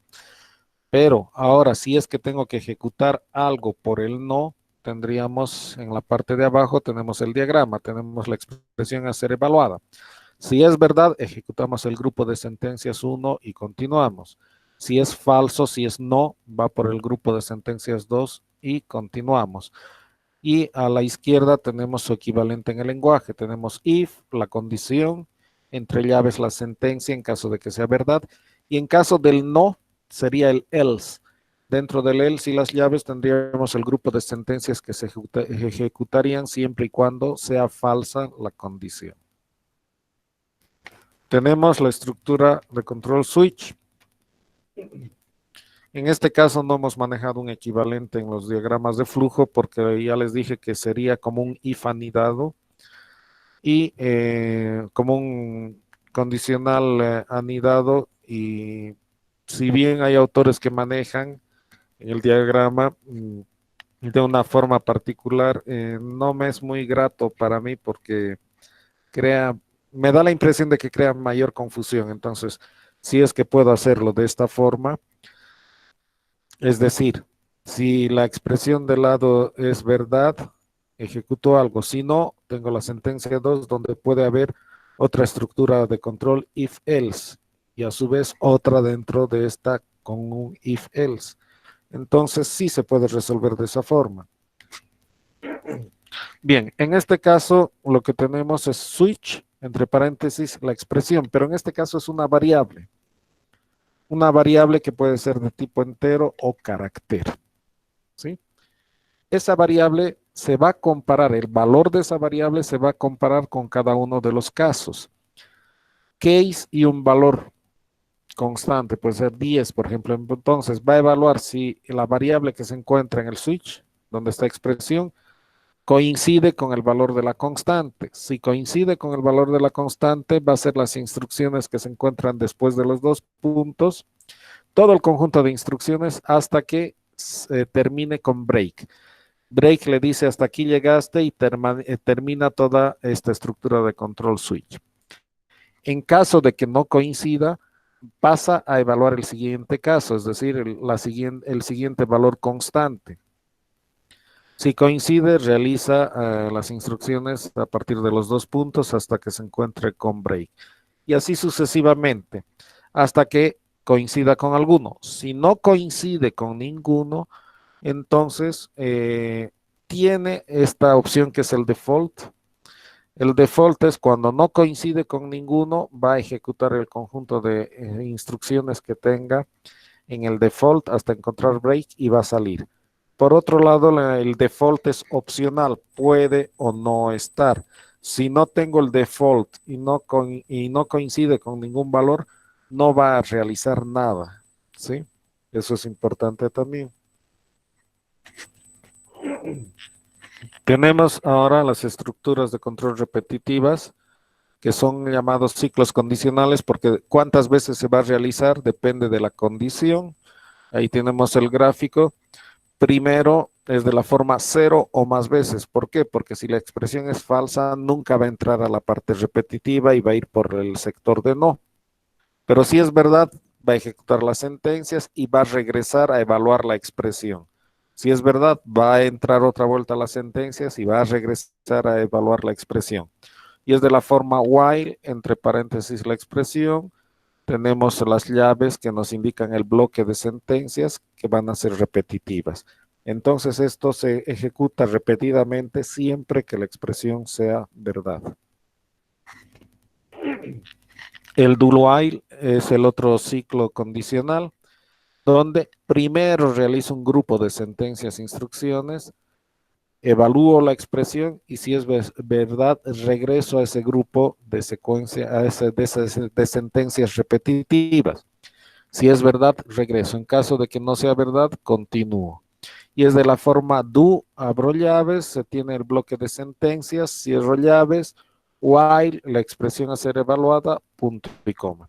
Pero ahora, si es que tengo que ejecutar algo por el no, tendríamos en la parte de abajo, tenemos el diagrama, tenemos la expresión a ser evaluada. Si es verdad, ejecutamos el grupo de sentencias 1 y continuamos. Si es falso, si es no, va por el grupo de sentencias 2 y continuamos. Y a la izquierda tenemos su equivalente en el lenguaje. Tenemos if, la condición, entre llaves la sentencia en caso de que sea verdad. Y en caso del no, sería el else. Dentro del else y las llaves tendríamos el grupo de sentencias que se ejecutarían siempre y cuando sea falsa la condición. Tenemos la estructura de control switch. En este caso no hemos manejado un equivalente en los diagramas de flujo porque ya les dije que sería como un if anidado y como un condicional anidado, y si bien hay autores que manejan en el diagrama de una forma particular, no me es muy grato para mí porque me da la impresión de que crea mayor confusión. Entonces, si es que puedo hacerlo de esta forma, es decir, si la expresión del lado es verdad, ejecuto algo. Si no, tengo la sentencia 2 donde puede haber otra estructura de control if else y a su vez otra dentro de esta con un if else. Entonces sí se puede resolver de esa forma. Bien, en este caso lo que tenemos es switch, entre paréntesis, la expresión, pero en este caso es una variable. Una variable que puede ser de tipo entero o carácter. ¿Sí? Esa variable se va a comparar, el valor de esa variable se va a comparar con cada uno de los casos. Case y un valor constante, puede ser 10, por ejemplo. Entonces va a evaluar si la variable que se encuentra en el switch, donde está expresión, coincide con el valor de la constante. Si coincide con el valor de la constante, va a ser las instrucciones que se encuentran después de los dos puntos, todo el conjunto de instrucciones hasta que termine con break. Break le dice hasta aquí llegaste y termina toda esta estructura de control switch. En caso de que no coincida, pasa a evaluar el siguiente caso, es decir, el siguiente valor constante. Si coincide, realiza las instrucciones a partir de los dos puntos hasta que se encuentre con break. Y así sucesivamente, hasta que coincida con alguno. Si no coincide con ninguno, entonces tiene esta opción que es el default. El default es cuando no coincide con ninguno, va a ejecutar el conjunto de instrucciones que tenga en el default hasta encontrar break y va a salir. Por otro lado, el default es opcional, puede o no estar. Si no tengo el default y no coincide con ningún valor, no va a realizar nada. ¿Sí? Eso es importante también. Tenemos ahora las estructuras de control repetitivas, que son llamados ciclos condicionales, porque cuántas veces se va a realizar depende de la condición. Ahí tenemos el gráfico. Primero es de la forma 0 o más veces. ¿Por qué? Porque si la expresión es falsa, nunca va a entrar a la parte repetitiva y va a ir por el sector de no. Pero si es verdad, va a ejecutar las sentencias y va a regresar a evaluar la expresión. Si es verdad, va a entrar otra vuelta a las sentencias y va a regresar a evaluar la expresión. Y es de la forma while, entre paréntesis la expresión. Tenemos las llaves que nos indican el bloque de sentencias que van a ser repetitivas. Entonces esto se ejecuta repetidamente siempre que la expresión sea verdad. El do while es el otro ciclo condicional, donde primero realizo un grupo de sentencias e instrucciones, evalúo la expresión y si es verdad, regreso a ese grupo de secuencia, de sentencias repetitivas. Si es verdad, regreso. En caso de que no sea verdad, continúo. y es de la forma do, abro llaves, se tiene el bloque de sentencias, cierro llaves, while, la expresión a ser evaluada, punto y coma.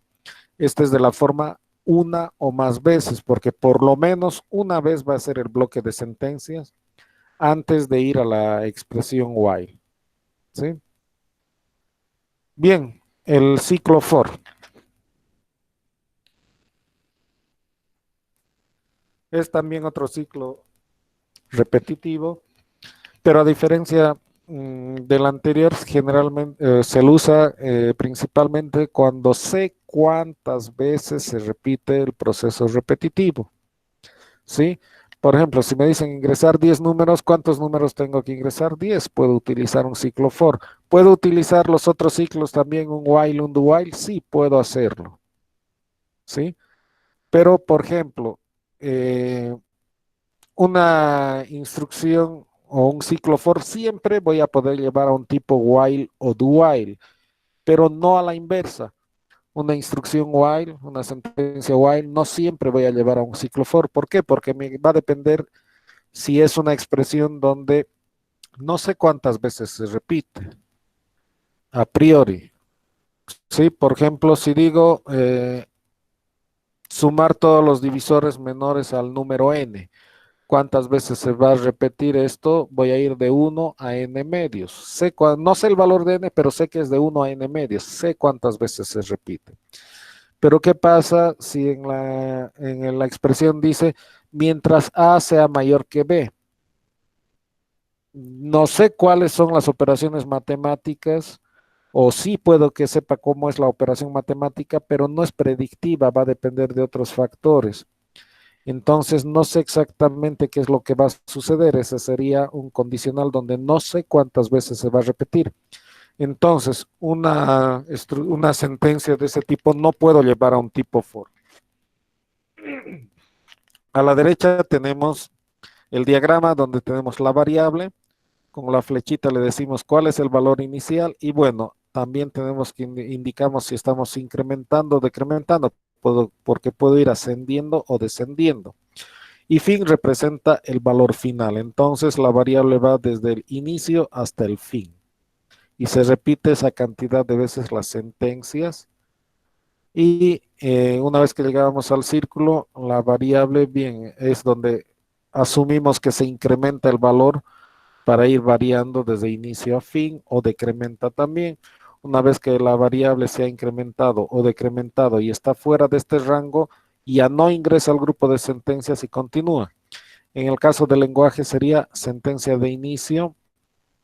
Este es de la forma una o más veces, porque por lo menos una vez va a ser el bloque de sentencias antes de ir a la expresión while. ¿Sí? Bien, el ciclo for. Es también otro ciclo repetitivo, pero a diferencia del anterior, generalmente se lo usa principalmente cuando sé cuántas veces se repite el proceso repetitivo, ¿sí? Por ejemplo, si me dicen ingresar 10 números, ¿cuántos números tengo que ingresar? 10. Puedo utilizar un ciclo for. ¿Puedo utilizar los otros ciclos también, un while, un do while? Sí, puedo hacerlo, ¿sí? Pero, por ejemplo, eh, una instrucción o un ciclo for siempre voy a poder llevar a un tipo while o do while, pero no a la inversa. Una instrucción while, una sentencia while, no siempre voy a llevar a un ciclo for. ¿Por qué? Porque me va a depender si es una expresión donde no sé cuántas veces se repite a priori. Sí, por ejemplo, si digo sumar todos los divisores menores al número n, ¿cuántas veces se va a repetir esto? Voy a ir de 1 a n medios. No sé el valor de n, pero sé que es de 1 a n medios. Sé cuántas veces se repite. Pero ¿qué pasa si en la expresión dice mientras a sea mayor que b? No sé cuáles son las operaciones matemáticas, o sí puedo que sepa cómo es la operación matemática, pero no es predictiva, va a depender de otros factores. Entonces, no sé exactamente qué es lo que va a suceder. Ese sería un condicional donde no sé cuántas veces se va a repetir. Entonces, una sentencia de ese tipo no puedo llevar a un tipo for. A la derecha tenemos el diagrama donde tenemos la variable. Con la flechita le decimos cuál es el valor inicial y bueno, también tenemos que indicamos si estamos incrementando o decrementando, porque puedo ir ascendiendo o descendiendo. Y fin representa el valor final. Entonces la variable va desde el inicio hasta el fin. Y se repite esa cantidad de veces las sentencias. Y una vez que llegamos al círculo, la variable, bien, es donde asumimos que se incrementa el valor para ir variando desde inicio a fin o decrementa también. Una vez que la variable se ha incrementado o decrementado y está fuera de este rango, ya no ingresa al grupo de sentencias y continúa. En el caso del lenguaje sería sentencia de inicio,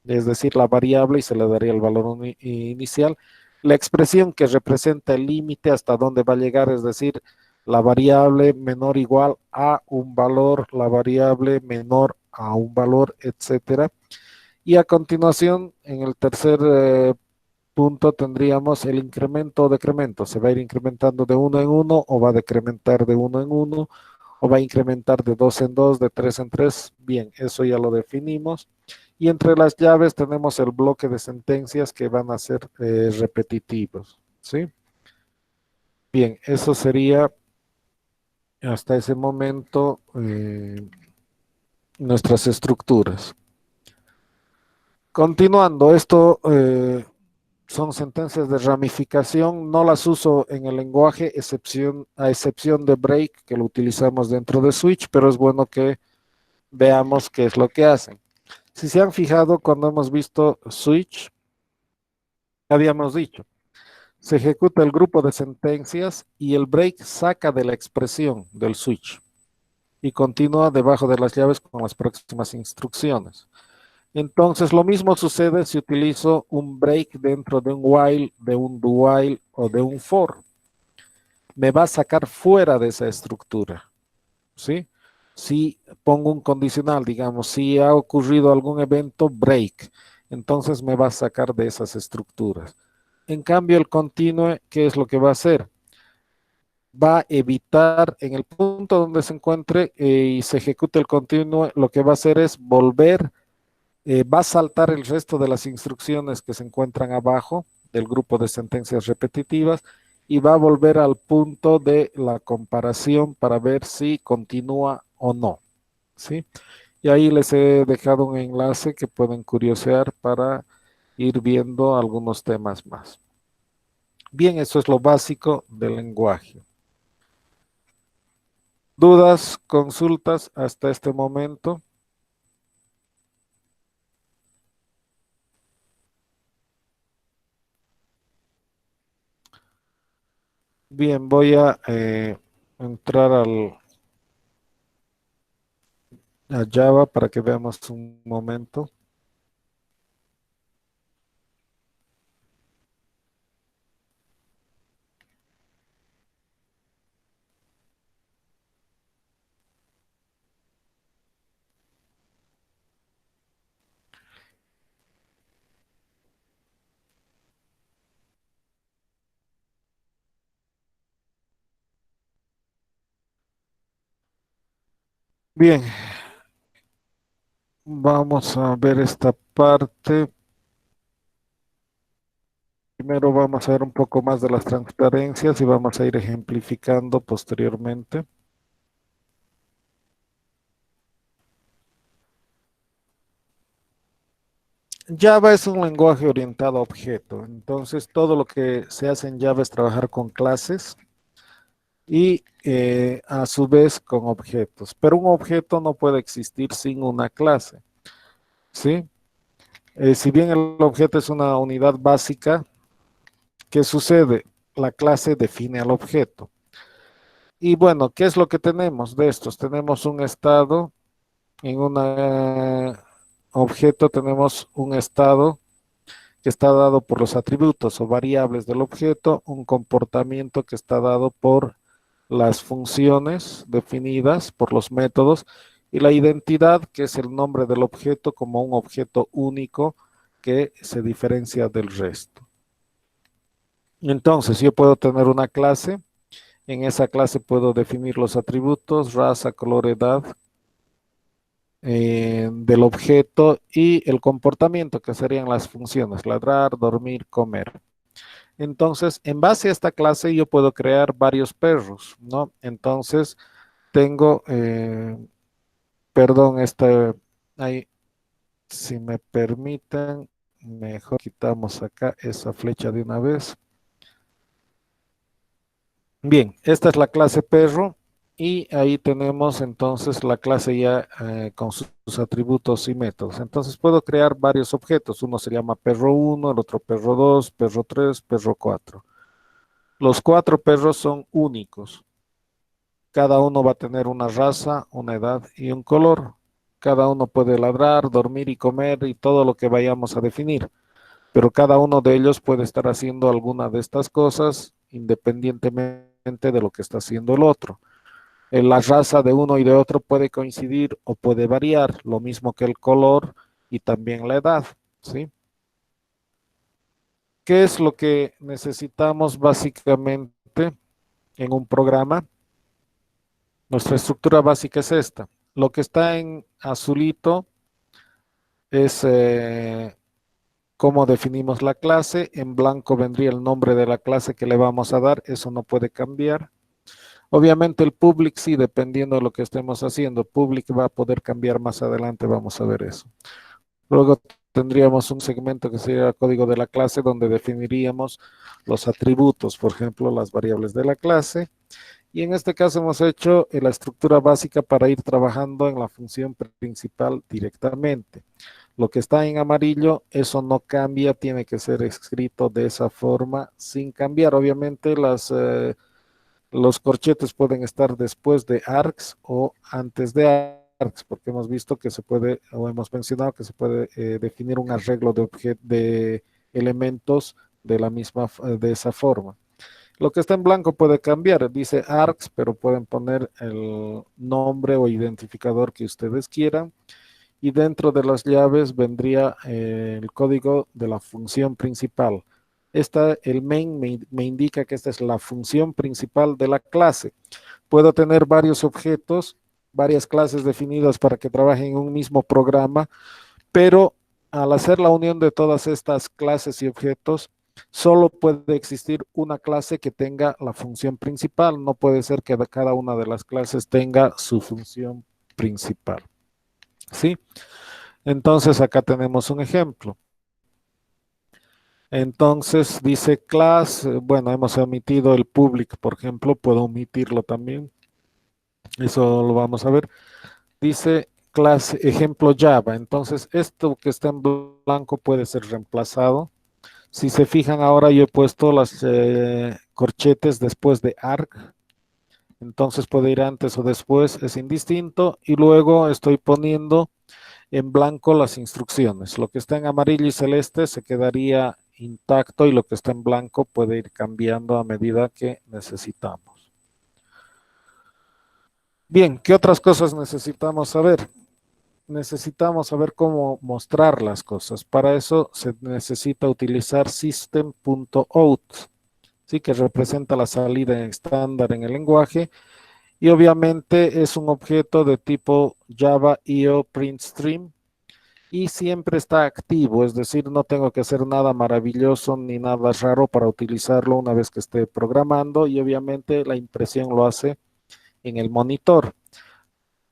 es decir, la variable y se le daría el valor inicial. La expresión que representa el límite hasta dónde va a llegar, es decir, la variable menor o igual a un valor, la variable menor a un valor, etcétera. Y a continuación, en el tercer punto tendríamos el incremento o decremento. Se va a ir incrementando de uno en uno o va a decrementar de uno en uno o va a incrementar de dos en dos, de tres en tres. Bien, eso ya lo definimos. Y entre las llaves tenemos el bloque de sentencias que van a ser repetitivos. ¿Sí? Bien, eso sería hasta ese momento nuestras estructuras. Continuando, esto son sentencias de ramificación, no las uso en el lenguaje a excepción de break, que lo utilizamos dentro de switch, pero es bueno que veamos qué es lo que hacen. Si se han fijado, cuando hemos visto switch, habíamos dicho, se ejecuta el grupo de sentencias y el break saca de la expresión del switch y continúa debajo de las llaves con las próximas instrucciones. Entonces, lo mismo sucede si utilizo un break dentro de un while, de un do while o de un for. Me va a sacar fuera de esa estructura, ¿sí? Si pongo un condicional, digamos, si ha ocurrido algún evento break, entonces me va a sacar de esas estructuras. En cambio, el continue, ¿qué es lo que va a hacer? Va a evitar en el punto donde se encuentre y se ejecute el continue, lo que va a hacer es volver va a saltar el resto de las instrucciones que se encuentran abajo del grupo de sentencias repetitivas y va a volver al punto de la comparación para ver si continúa o no. ¿Sí? Y ahí les he dejado un enlace que pueden curiosear para ir viendo algunos temas más. Bien, eso es lo básico del lenguaje. ¿Dudas, consultas hasta este momento? Bien, voy a entrar a Java para que veamos un momento. Bien, vamos a ver esta parte. Primero vamos a ver un poco más de las transparencias y vamos a ir ejemplificando posteriormente. Java es un lenguaje orientado a objeto, entonces todo lo que se hace en Java es trabajar con clases y a su vez con objetos, pero un objeto no puede existir sin una clase, ¿sí? Si bien el objeto es una unidad básica, ¿qué sucede? La clase define al objeto. Y bueno, ¿qué es lo que tenemos de estos? Tenemos un estado, en un objeto tenemos un estado que está dado por los atributos o variables del objeto, un comportamiento que está dado por las funciones definidas por los métodos y la identidad, que es el nombre del objeto como un objeto único que se diferencia del resto. Entonces, yo puedo tener una clase, en esa clase puedo definir los atributos, raza, color, edad del objeto y el comportamiento, que serían las funciones, ladrar, dormir, comer. Entonces, en base a esta clase yo puedo crear varios perros, ¿no? Entonces, tengo, perdón, ahí, si me permiten, mejor quitamos acá esa flecha de una vez. Bien, esta es la clase perro y ahí tenemos entonces la clase ya con sus atributos y métodos. Entonces puedo crear varios objetos. Uno se llama perro 1, el otro perro 2, perro 3, perro 4. Los cuatro perros son únicos. Cada uno va a tener una raza, una edad y un color. Cada uno puede ladrar, dormir y comer y todo lo que vayamos a definir. Pero cada uno de ellos puede estar haciendo alguna de estas cosas independientemente de lo que está haciendo el otro. La raza de uno y de otro puede coincidir o puede variar, lo mismo que el color y también la edad, ¿sí? ¿Qué es lo que necesitamos básicamente en un programa? Nuestra estructura básica es esta. Lo que está en azulito es cómo definimos la clase. En blanco vendría el nombre de la clase que le vamos a dar. Eso no puede cambiar. Obviamente el public sí, dependiendo de lo que estemos haciendo. Public va a poder cambiar más adelante, vamos a ver eso. Luego tendríamos un segmento que sería el código de la clase donde definiríamos los atributos, por ejemplo, las variables de la clase. Y en este caso hemos hecho la estructura básica para ir trabajando en la función principal directamente. Lo que está en amarillo, eso no cambia, tiene que ser escrito de esa forma sin cambiar. Obviamente los corchetes pueden estar después de args o antes de args, porque hemos visto que se puede, o hemos mencionado que se puede definir un arreglo de elementos de la misma, de esa forma. Lo que está en blanco puede cambiar, dice args, pero pueden poner el nombre o identificador que ustedes quieran. Y dentro de las llaves vendría el código de la función principal. El main me indica que esta es la función principal de la clase. Puedo tener varios objetos, varias clases definidas para que trabajen en un mismo programa, pero al hacer la unión de todas estas clases y objetos, solo puede existir una clase que tenga la función principal. No puede ser que cada una de las clases tenga su función principal. ¿sí? Entonces acá tenemos un ejemplo. Entonces dice class, bueno, hemos omitido el public, por ejemplo, puedo omitirlo también, eso lo vamos a ver. Dice class ejemplo Java, entonces esto que está en blanco puede ser reemplazado. Si se fijan ahora yo he puesto las corchetes después de arg, entonces puede ir antes o después, es indistinto, y luego estoy poniendo en blanco las instrucciones. Lo que está en amarillo y celeste se quedaría intacto y lo que está en blanco puede ir cambiando a medida que necesitamos. Bien, ¿qué otras cosas necesitamos saber? Necesitamos saber cómo mostrar las cosas. Para eso se necesita utilizar system.out, ¿sí? Que representa la salida estándar en el lenguaje y obviamente es un objeto de tipo Java IO print stream y siempre está activo, es decir, no tengo que hacer nada maravilloso ni nada raro para utilizarlo una vez que esté programando y obviamente la impresión lo hace en el monitor.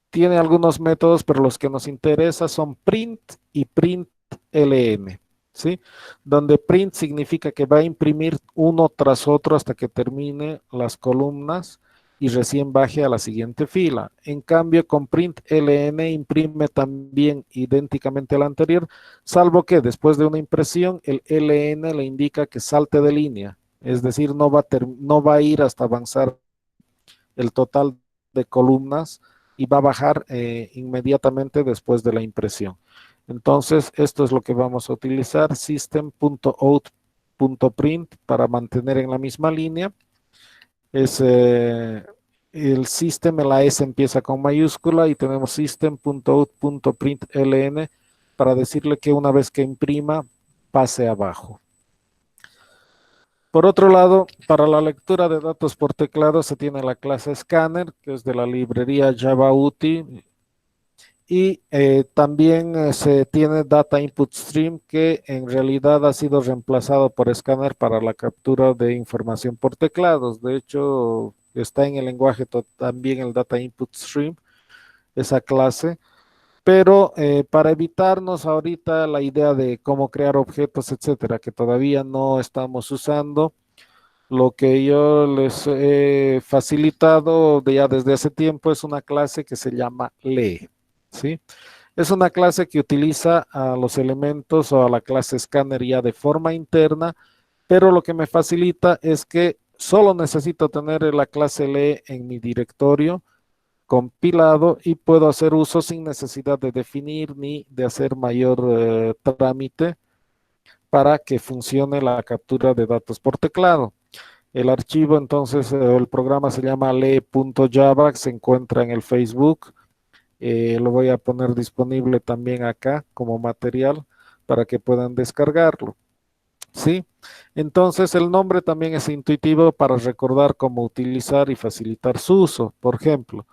Tiene algunos métodos, pero los que nos interesa son print y println, ¿sí? Donde print significa que va a imprimir uno tras otro hasta que termine las columnas y recién baje a la siguiente fila. En cambio, con println imprime también idénticamente al anterior, salvo que después de una impresión, el ln le indica que salte de línea, es decir, no va a ir hasta avanzar el total de columnas y va a bajar inmediatamente después de la impresión. Entonces, esto es lo que vamos a utilizar, system.out.print para mantener en la misma línea. Es el system, la S empieza con mayúscula y tenemos system.out.println para decirle que una vez que imprima, pase abajo. Por otro lado, para la lectura de datos por teclado se tiene la clase Scanner, que es de la librería Java UTI, y también se tiene Data Input Stream, que en realidad ha sido reemplazado por Scanner para la captura de información por teclados. De hecho, está en el lenguaje también el Data Input Stream, esa clase. Pero para evitarnos ahorita la idea de cómo crear objetos, etcétera, que todavía no estamos usando, lo que yo les he facilitado ya desde hace tiempo es una clase que se llama lee, ¿sí? Es una clase que utiliza a los elementos o a la clase scanner ya de forma interna, pero lo que me facilita es que solo necesito tener la clase lee en mi directorio compilado y puedo hacer uso sin necesidad de definir ni de hacer mayor trámite para que funcione la captura de datos por teclado. El archivo, entonces, el programa se llama lee.java, se encuentra en el Facebook. Lo voy a poner disponible también acá como material para que puedan descargarlo. ¿Sí? Entonces, el nombre también es intuitivo para recordar cómo utilizar y facilitar su uso. Por ejemplo,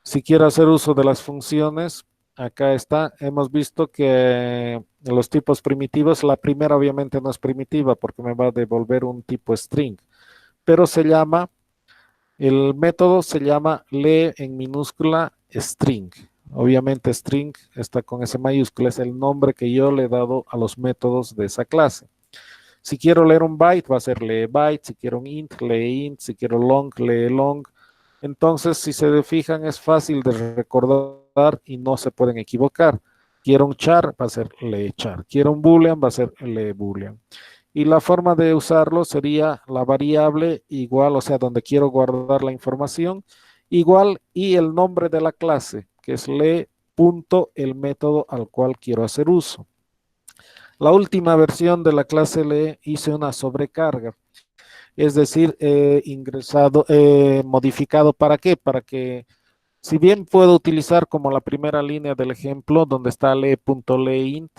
si quiero hacer uso de las funciones, acá está. Hemos visto que en los tipos primitivos, la primera obviamente no es primitiva porque me va a devolver un tipo string, pero el método se llama lee en minúscula string. Obviamente string está con ese mayúscula, es el nombre que yo le he dado a los métodos de esa clase. Si quiero leer un byte, va a ser lee byte. Si quiero un int, lee int. Si quiero long, lee long. Entonces, si se fijan, es fácil de recordar y no se pueden equivocar. Quiero un char, va a ser lee char. Quiero un boolean, va a ser lee boolean. Y la forma de usarlo sería la variable igual, o sea, donde quiero guardar la información, igual y el nombre de la clase, que es lee punto el método al cual quiero hacer uso. La última versión de la clase lee hice una sobrecarga, es decir, modificado, ¿para qué? Para que, si bien puedo utilizar como la primera línea del ejemplo, donde está lee.leeInt,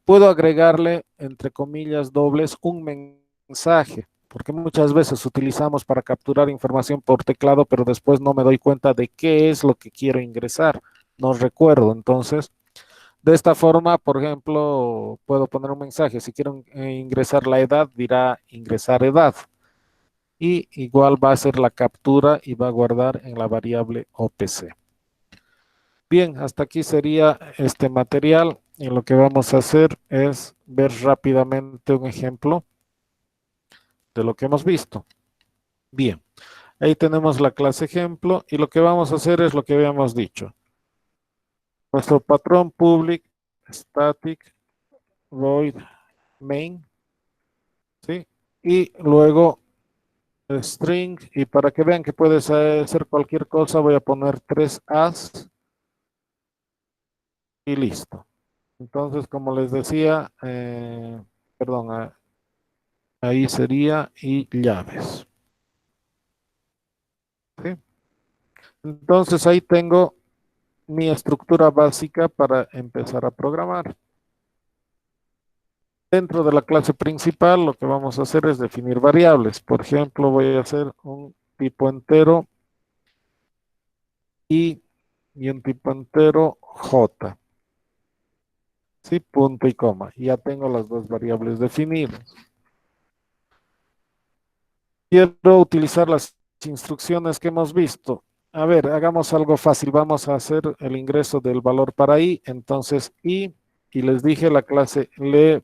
puedo agregarle, entre comillas, dobles, un mensaje, porque muchas veces utilizamos para capturar información por teclado, pero después no me doy cuenta de qué es lo que quiero ingresar, no recuerdo. Entonces, de esta forma, por ejemplo, puedo poner un mensaje. Si quiero ingresar la edad, dirá ingresar edad. Y igual va a hacer la captura y va a guardar en la variable OPC. Bien, hasta aquí sería este material y lo que vamos a hacer es ver rápidamente un ejemplo de lo que hemos visto. Bien, ahí tenemos la clase ejemplo y lo que vamos a hacer es lo que habíamos dicho. Nuestro patrón public static void main, ¿sí? Y luego string, y para que vean que puede ser cualquier cosa, voy a poner 3 as y listo. Entonces, como les decía, perdón, ahí sería y llaves, ¿sí? Entonces ahí tengo mi estructura básica para empezar a programar. Dentro de la clase principal, lo que vamos a hacer es definir variables. Por ejemplo, voy a hacer un tipo entero y, y un tipo entero j, ¿sí? Punto y coma. Ya tengo las dos variables definidas. Quiero utilizar las instrucciones que hemos visto. A ver, hagamos algo fácil. Vamos a hacer el ingreso del valor para i. Entonces, y les dije la clase int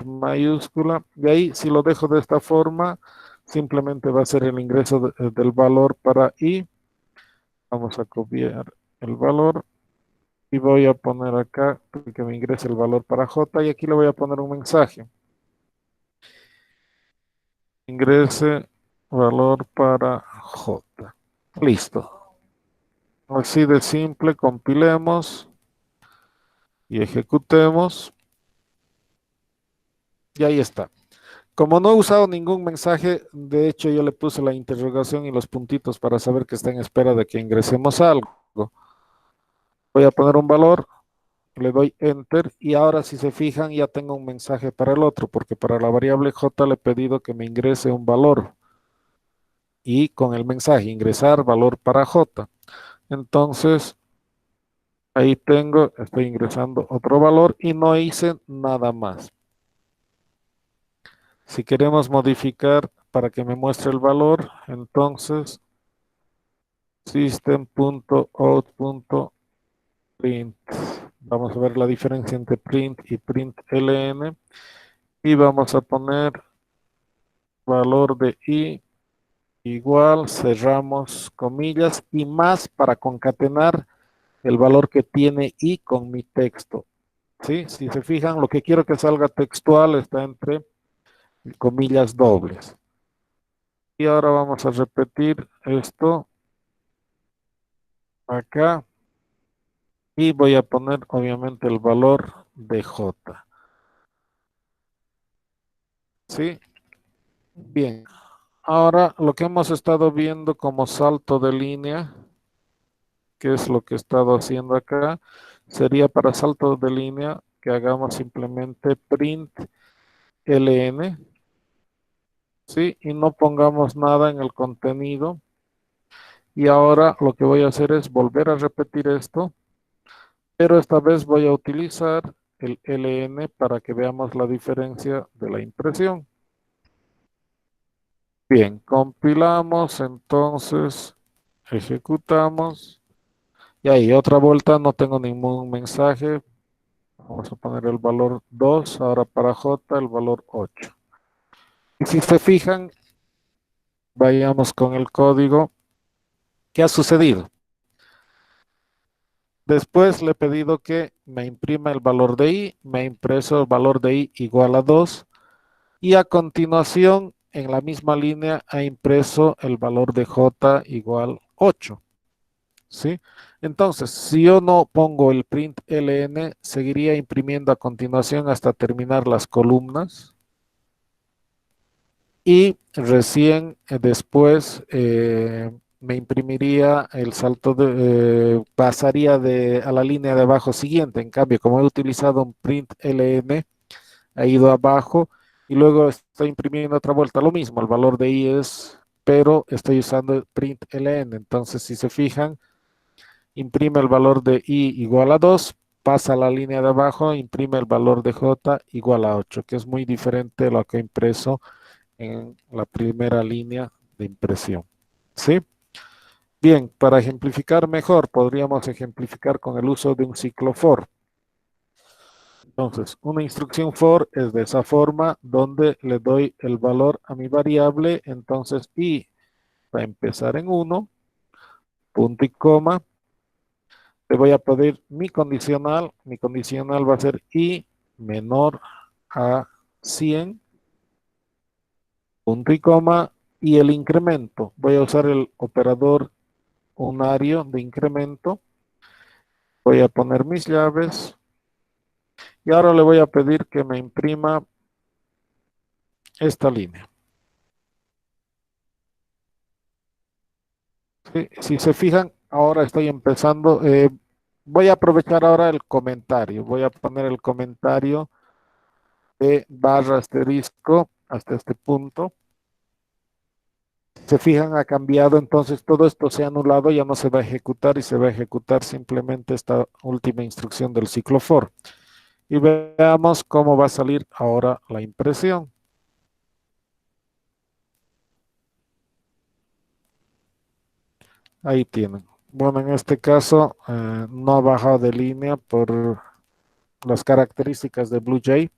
mayúscula. De ahí, si lo dejo de esta forma, simplemente va a ser el ingreso del valor para i. Vamos a copiar el valor y voy a poner acá que me ingrese el valor para j y aquí le voy a poner un mensaje. Ingrese valor para j. Listo. Así de simple, compilemos y ejecutemos. Y ahí está. Como no he usado ningún mensaje, de hecho yo le puse la interrogación y los puntitos para saber que está en espera de que ingresemos algo. Voy a poner un valor, le doy enter y ahora si se fijan ya tengo un mensaje para el otro, porque para la variable j le he pedido que me ingrese un valor y con el mensaje ingresar valor para j. Entonces ahí tengo, estoy ingresando otro valor y no hice nada más. Si queremos modificar para que me muestre el valor, entonces system.out.print. Vamos a ver la diferencia entre print y println. Y vamos a poner valor de i igual, cerramos comillas y más para concatenar el valor que tiene i con mi texto. ¿Sí? Si se fijan, lo que quiero que salga textual está entre comillas dobles. Y ahora vamos a repetir esto acá. Y voy a poner obviamente el valor de j. ¿Sí? Bien. Ahora lo que hemos estado viendo como salto de línea, que es lo que he estado haciendo acá, sería para salto de línea que hagamos simplemente print ln, ¿sí? Y no pongamos nada en el contenido. Y ahora lo que voy a hacer es volver a repetir esto, pero esta vez voy a utilizar el ln para que veamos la diferencia de la impresión. Bien, compilamos, entonces ejecutamos. Y ahí otra vuelta, no tengo ningún mensaje. Vamos a poner el valor 2, ahora para j el valor 8. Y si se fijan, vayamos con el código. ¿Qué ha sucedido? Después le he pedido que me imprima el valor de i, me ha impreso el valor de i igual a 2 y a continuación en la misma línea ha impreso el valor de j igual 8. ¿Sí? Entonces, si yo no pongo el print ln, seguiría imprimiendo a continuación hasta terminar las columnas y recién después me imprimiría el salto pasaría a la línea de abajo siguiente. En cambio, como he utilizado un print ln, ha ido abajo y luego estoy imprimiendo otra vuelta lo mismo. El valor de i es, pero estoy usando el print ln. Entonces, si se fijan, imprime el valor de i igual a 2, pasa a la línea de abajo, imprime el valor de j igual a 8, que es muy diferente de lo que he impreso en la primera línea de impresión. ¿Sí? Bien, para ejemplificar mejor, podríamos ejemplificar con el uso de un ciclo for. Entonces, una instrucción for es de esa forma donde le doy el valor a mi variable. Entonces, i va a empezar en 1, punto y coma. Le voy a pedir mi condicional. Mi condicional va a ser i menor a 100, punto y coma. Y el incremento, voy a usar el operador unario de incremento. Voy a poner mis llaves. Y ahora le voy a pedir que me imprima esta línea. ¿Sí? Si se fijan, ahora estoy empezando. Voy a aprovechar ahora el comentario. Voy a poner el comentario de barra asterisco hasta este punto. Se fijan, ha cambiado, entonces todo esto se ha anulado, ya no se va a ejecutar y se va a ejecutar simplemente esta última instrucción del ciclo for. Y veamos cómo va a salir ahora la impresión. Ahí tienen. Bueno, en este caso no ha bajado de línea por las características de BlueJ,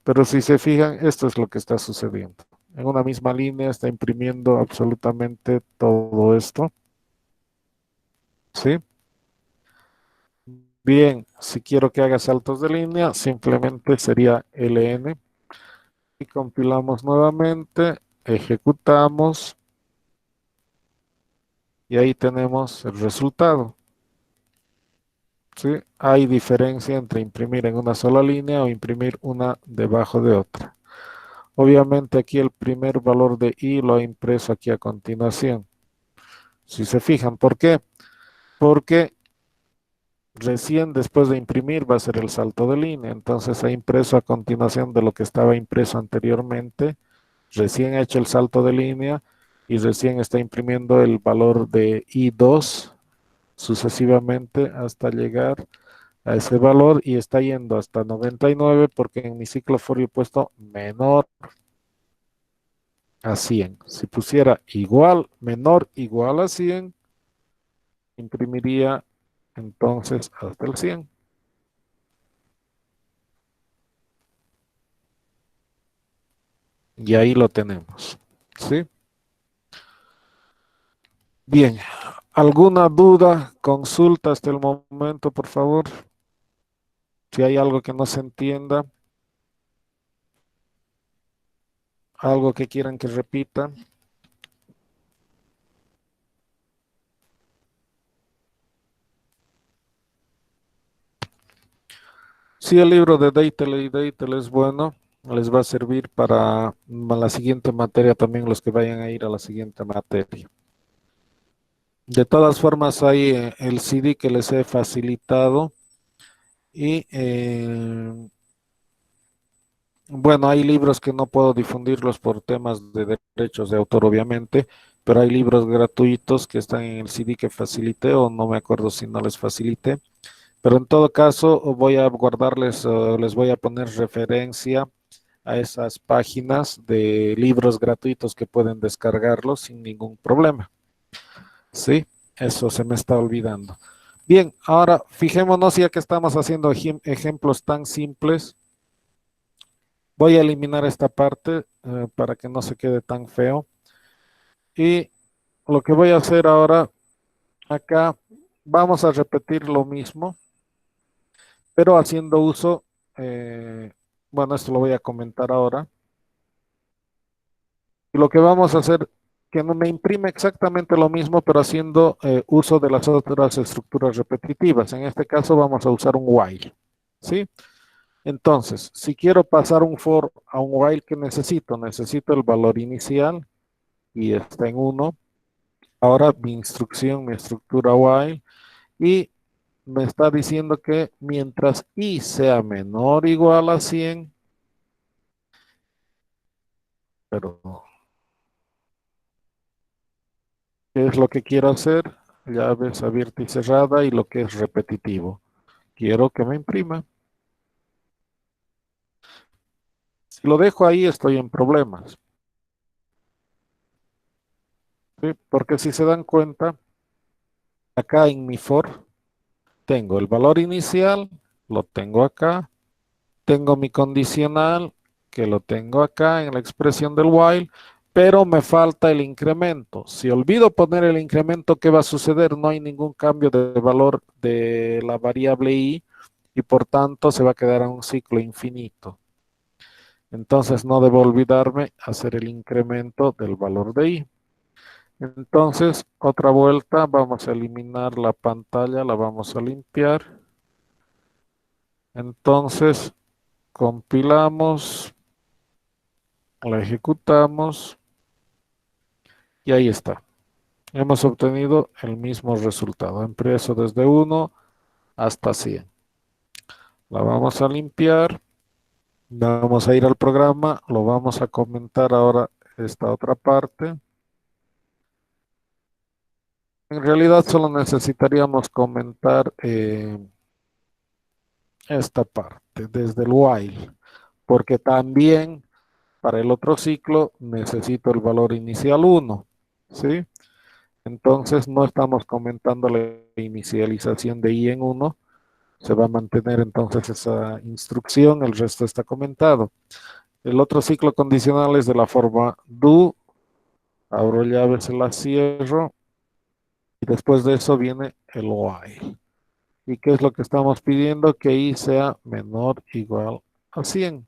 pero si se fijan, esto es lo que está sucediendo. En una misma línea está imprimiendo absolutamente todo esto. ¿Sí? Bien, si quiero que haga saltos de línea, simplemente sería ln y compilamos nuevamente, ejecutamos y ahí tenemos el resultado. ¿Sí? Hay diferencia entre imprimir en una sola línea o imprimir una debajo de otra. Obviamente aquí el primer valor de i lo he impreso aquí a continuación. Si se fijan, ¿por qué? Porque recién después de imprimir va a ser el salto de línea. Entonces he impreso a continuación de lo que estaba impreso anteriormente. Recién he hecho el salto de línea y recién está imprimiendo el valor de i2 sucesivamente hasta llegar a ese valor y está yendo hasta 99 porque en mi ciclo for yo he puesto menor a 100. Si pusiera igual, menor, igual a 100, imprimiría entonces hasta el 100. Y ahí lo tenemos. ¿Sí? Bien. ¿Alguna duda, consulta hasta el momento, por favor? Si hay algo que no se entienda, algo que quieran que repita. Si el libro de Deitel y Deitel es bueno, les va a servir para la siguiente materia también los que vayan a ir a la siguiente materia. De todas formas, hay el CD que les he facilitado y bueno, hay libros que no puedo difundirlos por temas de derechos de autor, obviamente, pero hay libros gratuitos que están en el CD que facilité o no me acuerdo si no les facilité. Pero en todo caso, voy a guardarles, les voy a poner referencia a esas páginas de libros gratuitos que pueden descargarlos sin ningún problema. Sí, eso se me está olvidando. Bien, ahora fijémonos ya que estamos haciendo ejemplos tan simples. Voy a eliminar esta parte para que no se quede tan feo. Y lo que voy a hacer ahora, acá, vamos a repetir lo mismo, pero haciendo uso, bueno, esto lo voy a comentar ahora. Y lo que vamos a hacer, que no me imprime exactamente lo mismo, pero haciendo uso de las otras estructuras repetitivas. En este caso vamos a usar un while. ¿Sí? Entonces, si quiero pasar un for a un while, ¿qué necesito? Necesito el valor inicial y está en 1. Ahora mi instrucción, mi estructura while, y me está diciendo que mientras i sea menor o igual a 100, pero ¿qué es lo que quiero hacer? Llaves abierta y cerrada y lo que es repetitivo. Quiero que me imprima. Si lo dejo ahí estoy en problemas. ¿Sí? Porque si se dan cuenta, Acá en mi for tengo el valor inicial, lo tengo acá. Tengo mi condicional, que lo tengo acá en la expresión del while, pero me falta el incremento. Si olvido poner el incremento, ¿qué va a suceder? No hay ningún cambio de valor de la variable i y por tanto se va a quedar en un ciclo infinito. Entonces no debo olvidarme hacer el incremento del valor de i. Entonces, otra vuelta, vamos a eliminar la pantalla, la vamos a limpiar. Entonces, compilamos, la ejecutamos y ahí está. Hemos obtenido el mismo resultado, impreso desde 1 hasta 100. La vamos a limpiar, vamos a ir al programa, lo vamos a comentar ahora esta otra parte. En realidad solo necesitaríamos comentar esta parte desde el while, porque también para el otro ciclo necesito el valor inicial 1, ¿sí? Entonces no estamos comentando la inicialización de i en 1, se va a mantener entonces esa instrucción, el resto está comentado. El otro ciclo condicional es de la forma do, abro llave, se la cierro, y después de eso viene el while. ¿Y qué es lo que estamos pidiendo? Que i sea menor o igual a 100.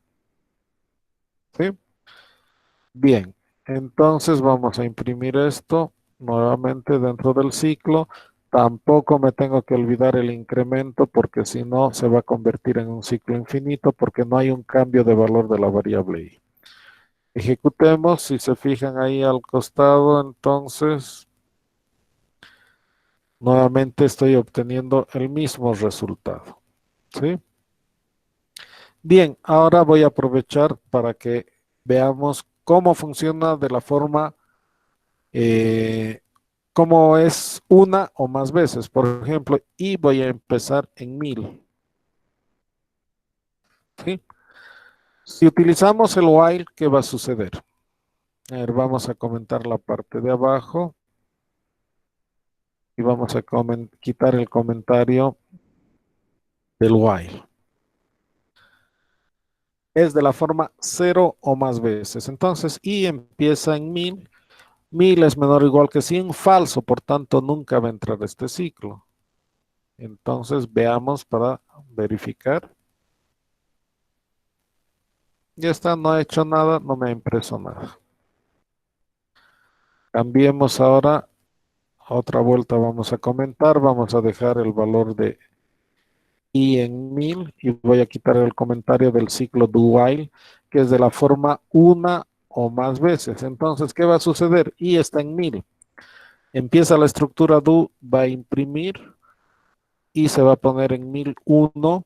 ¿Sí? Bien, entonces vamos a imprimir esto nuevamente dentro del ciclo. Tampoco me tengo que olvidar el incremento porque si no se va a convertir en un ciclo infinito porque no hay un cambio de valor de la variable i. Ejecutemos, si se fijan ahí al costado, entonces nuevamente estoy obteniendo el mismo resultado. ¿Sí? Bien, ahora voy a aprovechar para que veamos cómo funciona de la forma eh, como es una o más veces. Por ejemplo, y voy a empezar en 1000. ¿Sí? Si utilizamos el while, ¿qué va a suceder? A ver, vamos a comentar la parte de abajo y vamos a quitar el comentario del while. Es de la forma 0 o más veces. Entonces, y empieza en 1000. 1000 es menor o igual que 100, falso, por tanto nunca va a entrar este ciclo. Entonces veamos para verificar. Ya está, no ha hecho nada, no me ha impreso nada. Cambiemos ahora, otra vuelta vamos a comentar, vamos a dejar el valor de i en 1000 y voy a quitar el comentario del ciclo do while, que es de la forma una o más veces. Entonces, ¿qué va a suceder? I está en 1000. Empieza la estructura do, va a imprimir y se va a poner en 1001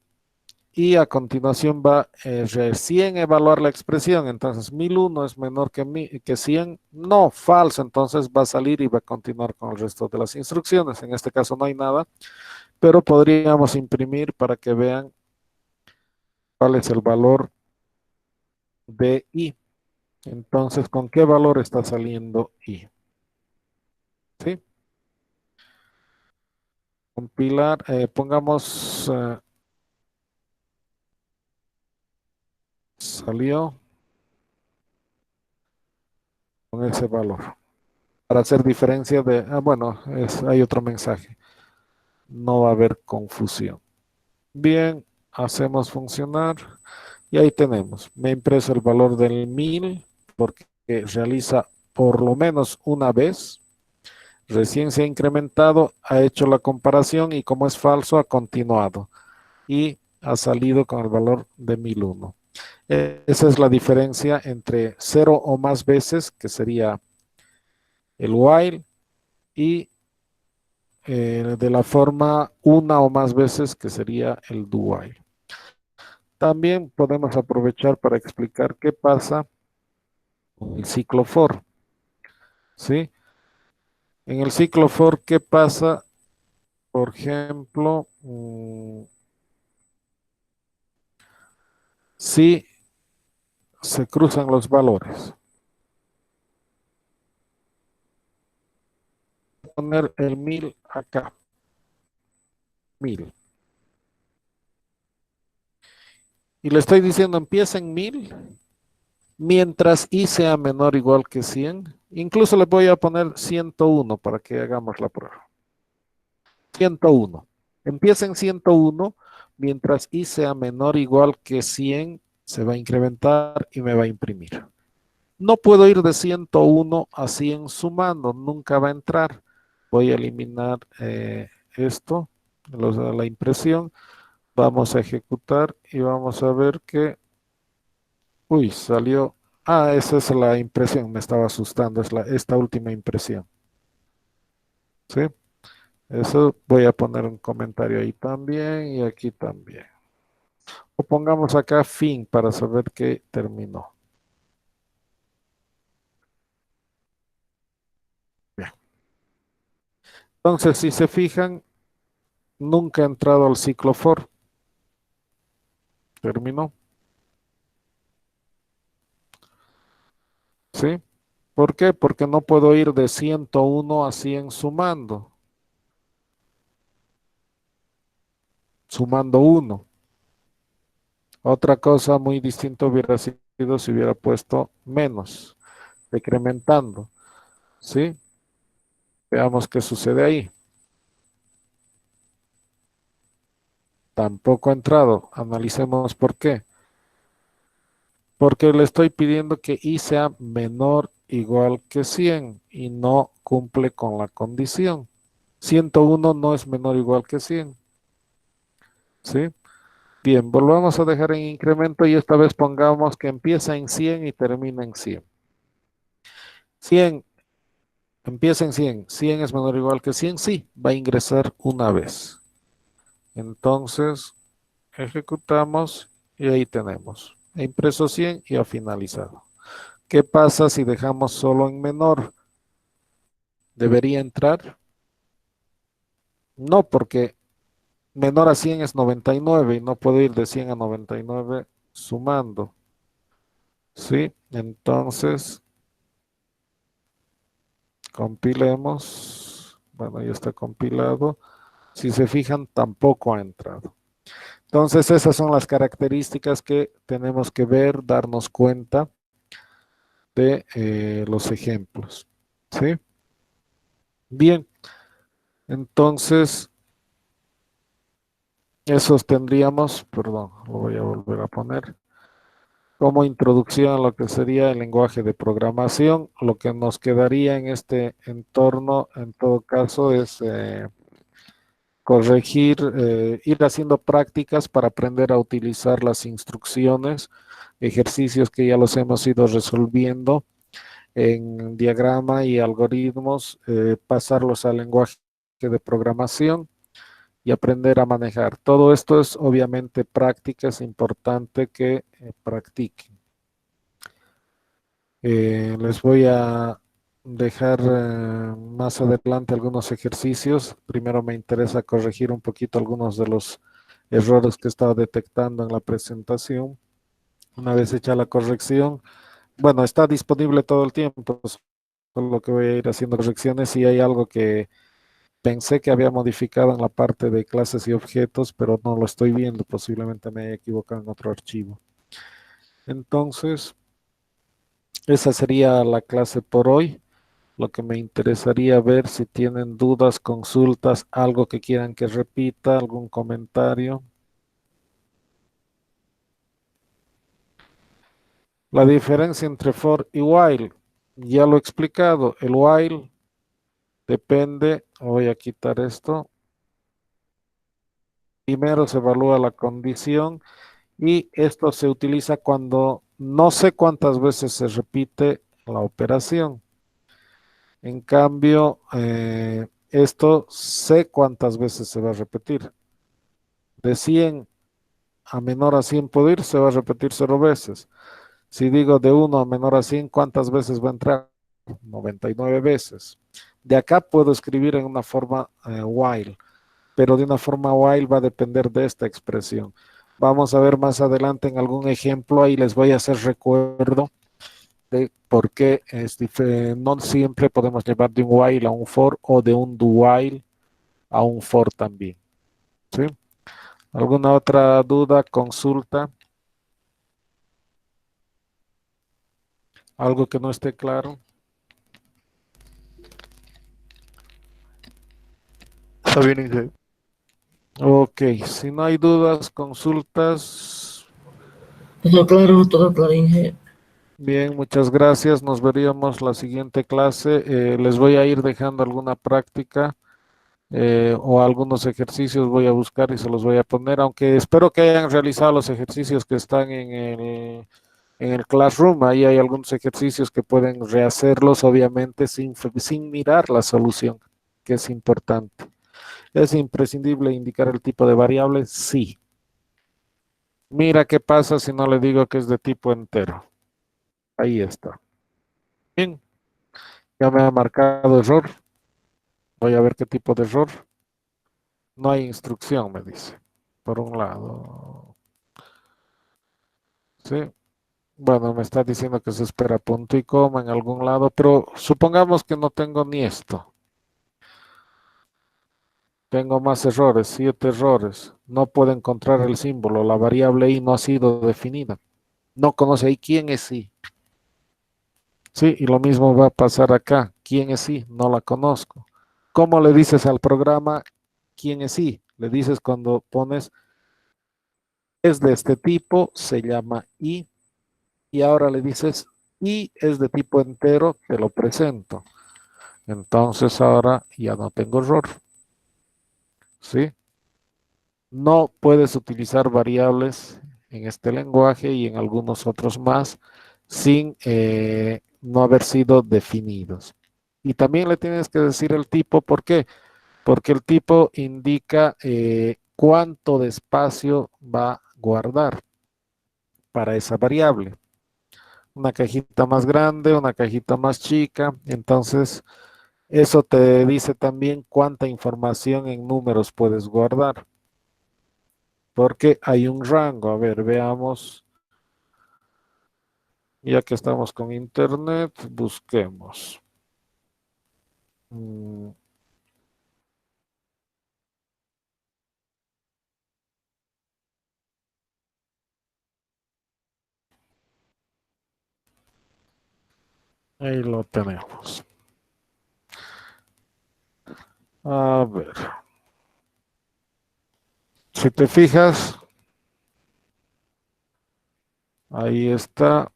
y a continuación va recién evaluar la expresión. Entonces 1001 es menor que 100, no, falso, entonces va a salir y va a continuar con el resto de las instrucciones. En este caso no hay nada, pero podríamos imprimir para que vean cuál es el valor de i. Entonces, ¿con qué valor está saliendo i? ¿Sí? Compilar, pongamos, salió con ese valor. Para hacer diferencia de, bueno, hay otro mensaje. No va a haber confusión. Bien, hacemos funcionar y ahí tenemos. Me ha impreso el valor del 1000 porque realiza por lo menos una vez. Recién se ha incrementado, ha hecho la comparación y como es falso ha continuado y ha salido con el valor de 1001. Esa es la diferencia entre 0 o más veces, que sería el while, y de la forma una o más veces, que sería el do while. También podemos aprovechar para explicar qué pasa con el ciclo for. ¿Sí? En el ciclo for, ¿qué pasa? Por ejemplo, si se cruzan los valores. Voy a poner el 1000 acá. 1000. Y le estoy diciendo empieza en 1000 mientras i sea menor o igual que 100. Incluso le voy a poner 101 para que hagamos la prueba. 101. Empieza en 101 mientras i sea menor o igual que 100, se va a incrementar y me va a imprimir. No puedo ir de 101 a 100 sumando, nunca va a entrar. Voy a eliminar esto, la impresión. Vamos a ejecutar y vamos a ver que, uy, salió. Ah, esa es la impresión, me estaba asustando, es esta última impresión. ¿Sí? Eso voy a poner un comentario ahí también y aquí también. O pongamos acá fin para saber que terminó. Bien. Entonces, si se fijan, nunca he entrado al ciclo for. Terminó. ¿Sí? ¿Por qué? Porque no puedo ir de 101 a 100 sumando. Sumando 1. Otra cosa muy distinta hubiera sido si hubiera puesto menos, decrementando. ¿Sí? Veamos qué sucede ahí. Tampoco ha entrado. Analicemos por qué. Porque le estoy pidiendo que i sea menor o igual que 100 y no cumple con la condición. 101 no es menor o igual que 100. ¿Sí? Bien, volvamos a dejar en incremento y esta vez pongamos que empieza en 100 y termina en 100. 100, empieza en 100. 100 es menor o igual que 100, sí, va a ingresar una vez. Entonces, ejecutamos y ahí tenemos. He impreso 100 y ha finalizado. ¿Qué pasa si dejamos solo en menor? ¿Debería entrar? No, porque menor a 100 es 99 y no puedo ir de 100 a 99 sumando. ¿Sí? Entonces, compilemos. Bueno, ya está compilado. Si se fijan, tampoco ha entrado. Entonces, esas son las características que tenemos que ver, darnos cuenta de los ejemplos. ¿Sí? Bien, entonces, esos tendríamos, perdón, lo voy a volver a poner, como introducción a lo que sería el lenguaje de programación. Lo que nos quedaría en este entorno, en todo caso, es corregir, ir haciendo prácticas para aprender a utilizar las instrucciones, ejercicios que ya los hemos ido resolviendo en diagrama y algoritmos, pasarlos al lenguaje de programación y aprender a manejar. Todo esto es obviamente práctica, es importante que practiquen. Les voy a dejar más adelante algunos ejercicios. Primero me interesa corregir un poquito algunos de los errores que estaba detectando en la presentación. Una vez hecha la corrección, bueno, está disponible todo el tiempo, solo que voy a ir haciendo correcciones si hay algo que pensé que había modificado en la parte de clases y objetos, pero no lo estoy viendo, posiblemente me haya equivocado en otro archivo. Entonces, esa sería la clase por hoy. Lo que me interesaría ver si tienen dudas, consultas, algo que quieran que repita, algún comentario. La diferencia entre for y while, ya lo he explicado. El while depende, voy a quitar esto. Primero se evalúa la condición y esto se utiliza cuando no sé cuántas veces se repite la operación. En cambio, esto sé cuántas veces se va a repetir. De 100 a menor a 100 puedo ir, se va a repetir 0 veces. Si digo de 1 a menor a 100, ¿cuántas veces va a entrar? 99 veces. De acá puedo escribir en una forma while, pero de una forma while va a depender de esta expresión. Vamos a ver más adelante en algún ejemplo, ahí les voy a hacer recuerdo de por qué no siempre podemos llevar de un while a un for o de un do while a un for también. ¿Sí? ¿Alguna otra duda, consulta? ¿Algo que no esté claro? Está bien, Inge. Ok, si no hay dudas, consultas, Todo claro, Inge. bien, muchas gracias. Nos veríamos la siguiente clase. Les voy a ir dejando alguna práctica o algunos ejercicios voy a buscar y se los voy a poner, aunque espero que hayan realizado los ejercicios que están en el Classroom. Ahí hay algunos ejercicios que pueden rehacerlos, obviamente, sin mirar la solución, que es importante. ¿Es imprescindible indicar el tipo de variable? Sí. Mira qué pasa si no le digo que es de tipo entero. Ahí está. Bien, ya me ha marcado error. Voy a ver qué tipo de error. No hay instrucción, me dice. Por un lado. Sí. Bueno, me está diciendo que se espera punto y coma en algún lado, pero supongamos que no tengo ni esto. Tengo más errores, 7 errores. No puedo encontrar el símbolo. La variable i no ha sido definida. No conoce ahí quién es i. Sí, y lo mismo va a pasar acá. ¿Quién es i? No la conozco. ¿Cómo le dices al programa quién es i? Le dices cuando pones es de este tipo, se llama i, y ahora le dices i es de tipo entero, te lo presento. Entonces ahora ya no tengo error. ¿Sí? No puedes utilizar variables en este lenguaje y en algunos otros más sin no haber sido definidos. Y también le tienes que decir el tipo, ¿por qué? Porque el tipo indica cuánto de espacio va a guardar para esa variable. Una cajita más grande, una cajita más chica. Entonces, eso te dice también cuánta información en números puedes guardar. Porque hay un rango. A ver, veamos. Ya que estamos con internet, busquemos. Mm, ahí lo tenemos. A ver, si te fijas, ahí está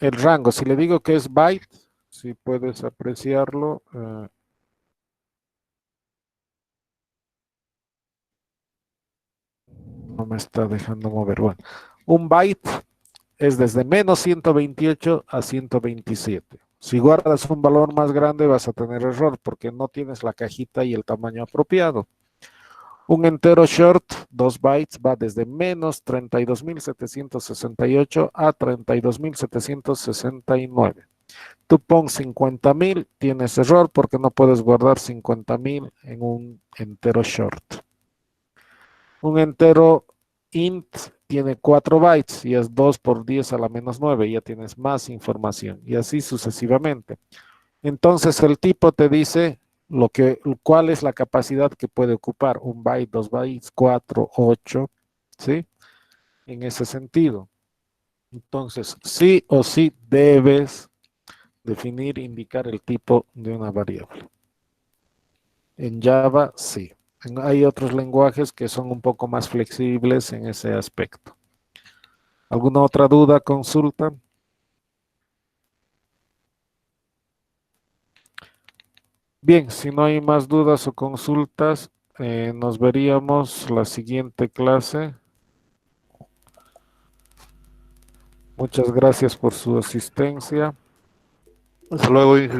el rango. Si le digo que es byte, si puedes apreciarlo, no me está dejando mover. Bueno, un byte es desde menos 128 a 127. Si guardas un valor más grande vas a tener error porque no tienes la cajita y el tamaño apropiado. Un entero short, 2 bytes, va desde menos 32.768 a 32.769. Tú pon 50.000, tienes error porque no puedes guardar 50.000 en un entero short. Un entero int tiene 4 bytes y es 2 por 10 a la menos 9, ya tienes más información y así sucesivamente. Entonces el tipo te dice cuál es la capacidad que puede ocupar un byte, 2 bytes, 4, 8, ¿sí? En ese sentido. Entonces, sí o sí debes definir, indicar el tipo de una variable. En Java, sí. Hay otros lenguajes que son un poco más flexibles en ese aspecto. ¿Alguna otra duda, consulta? Bien, si no hay más dudas o consultas, nos veríamos la siguiente clase. Muchas gracias por su asistencia. Hasta luego, Inge.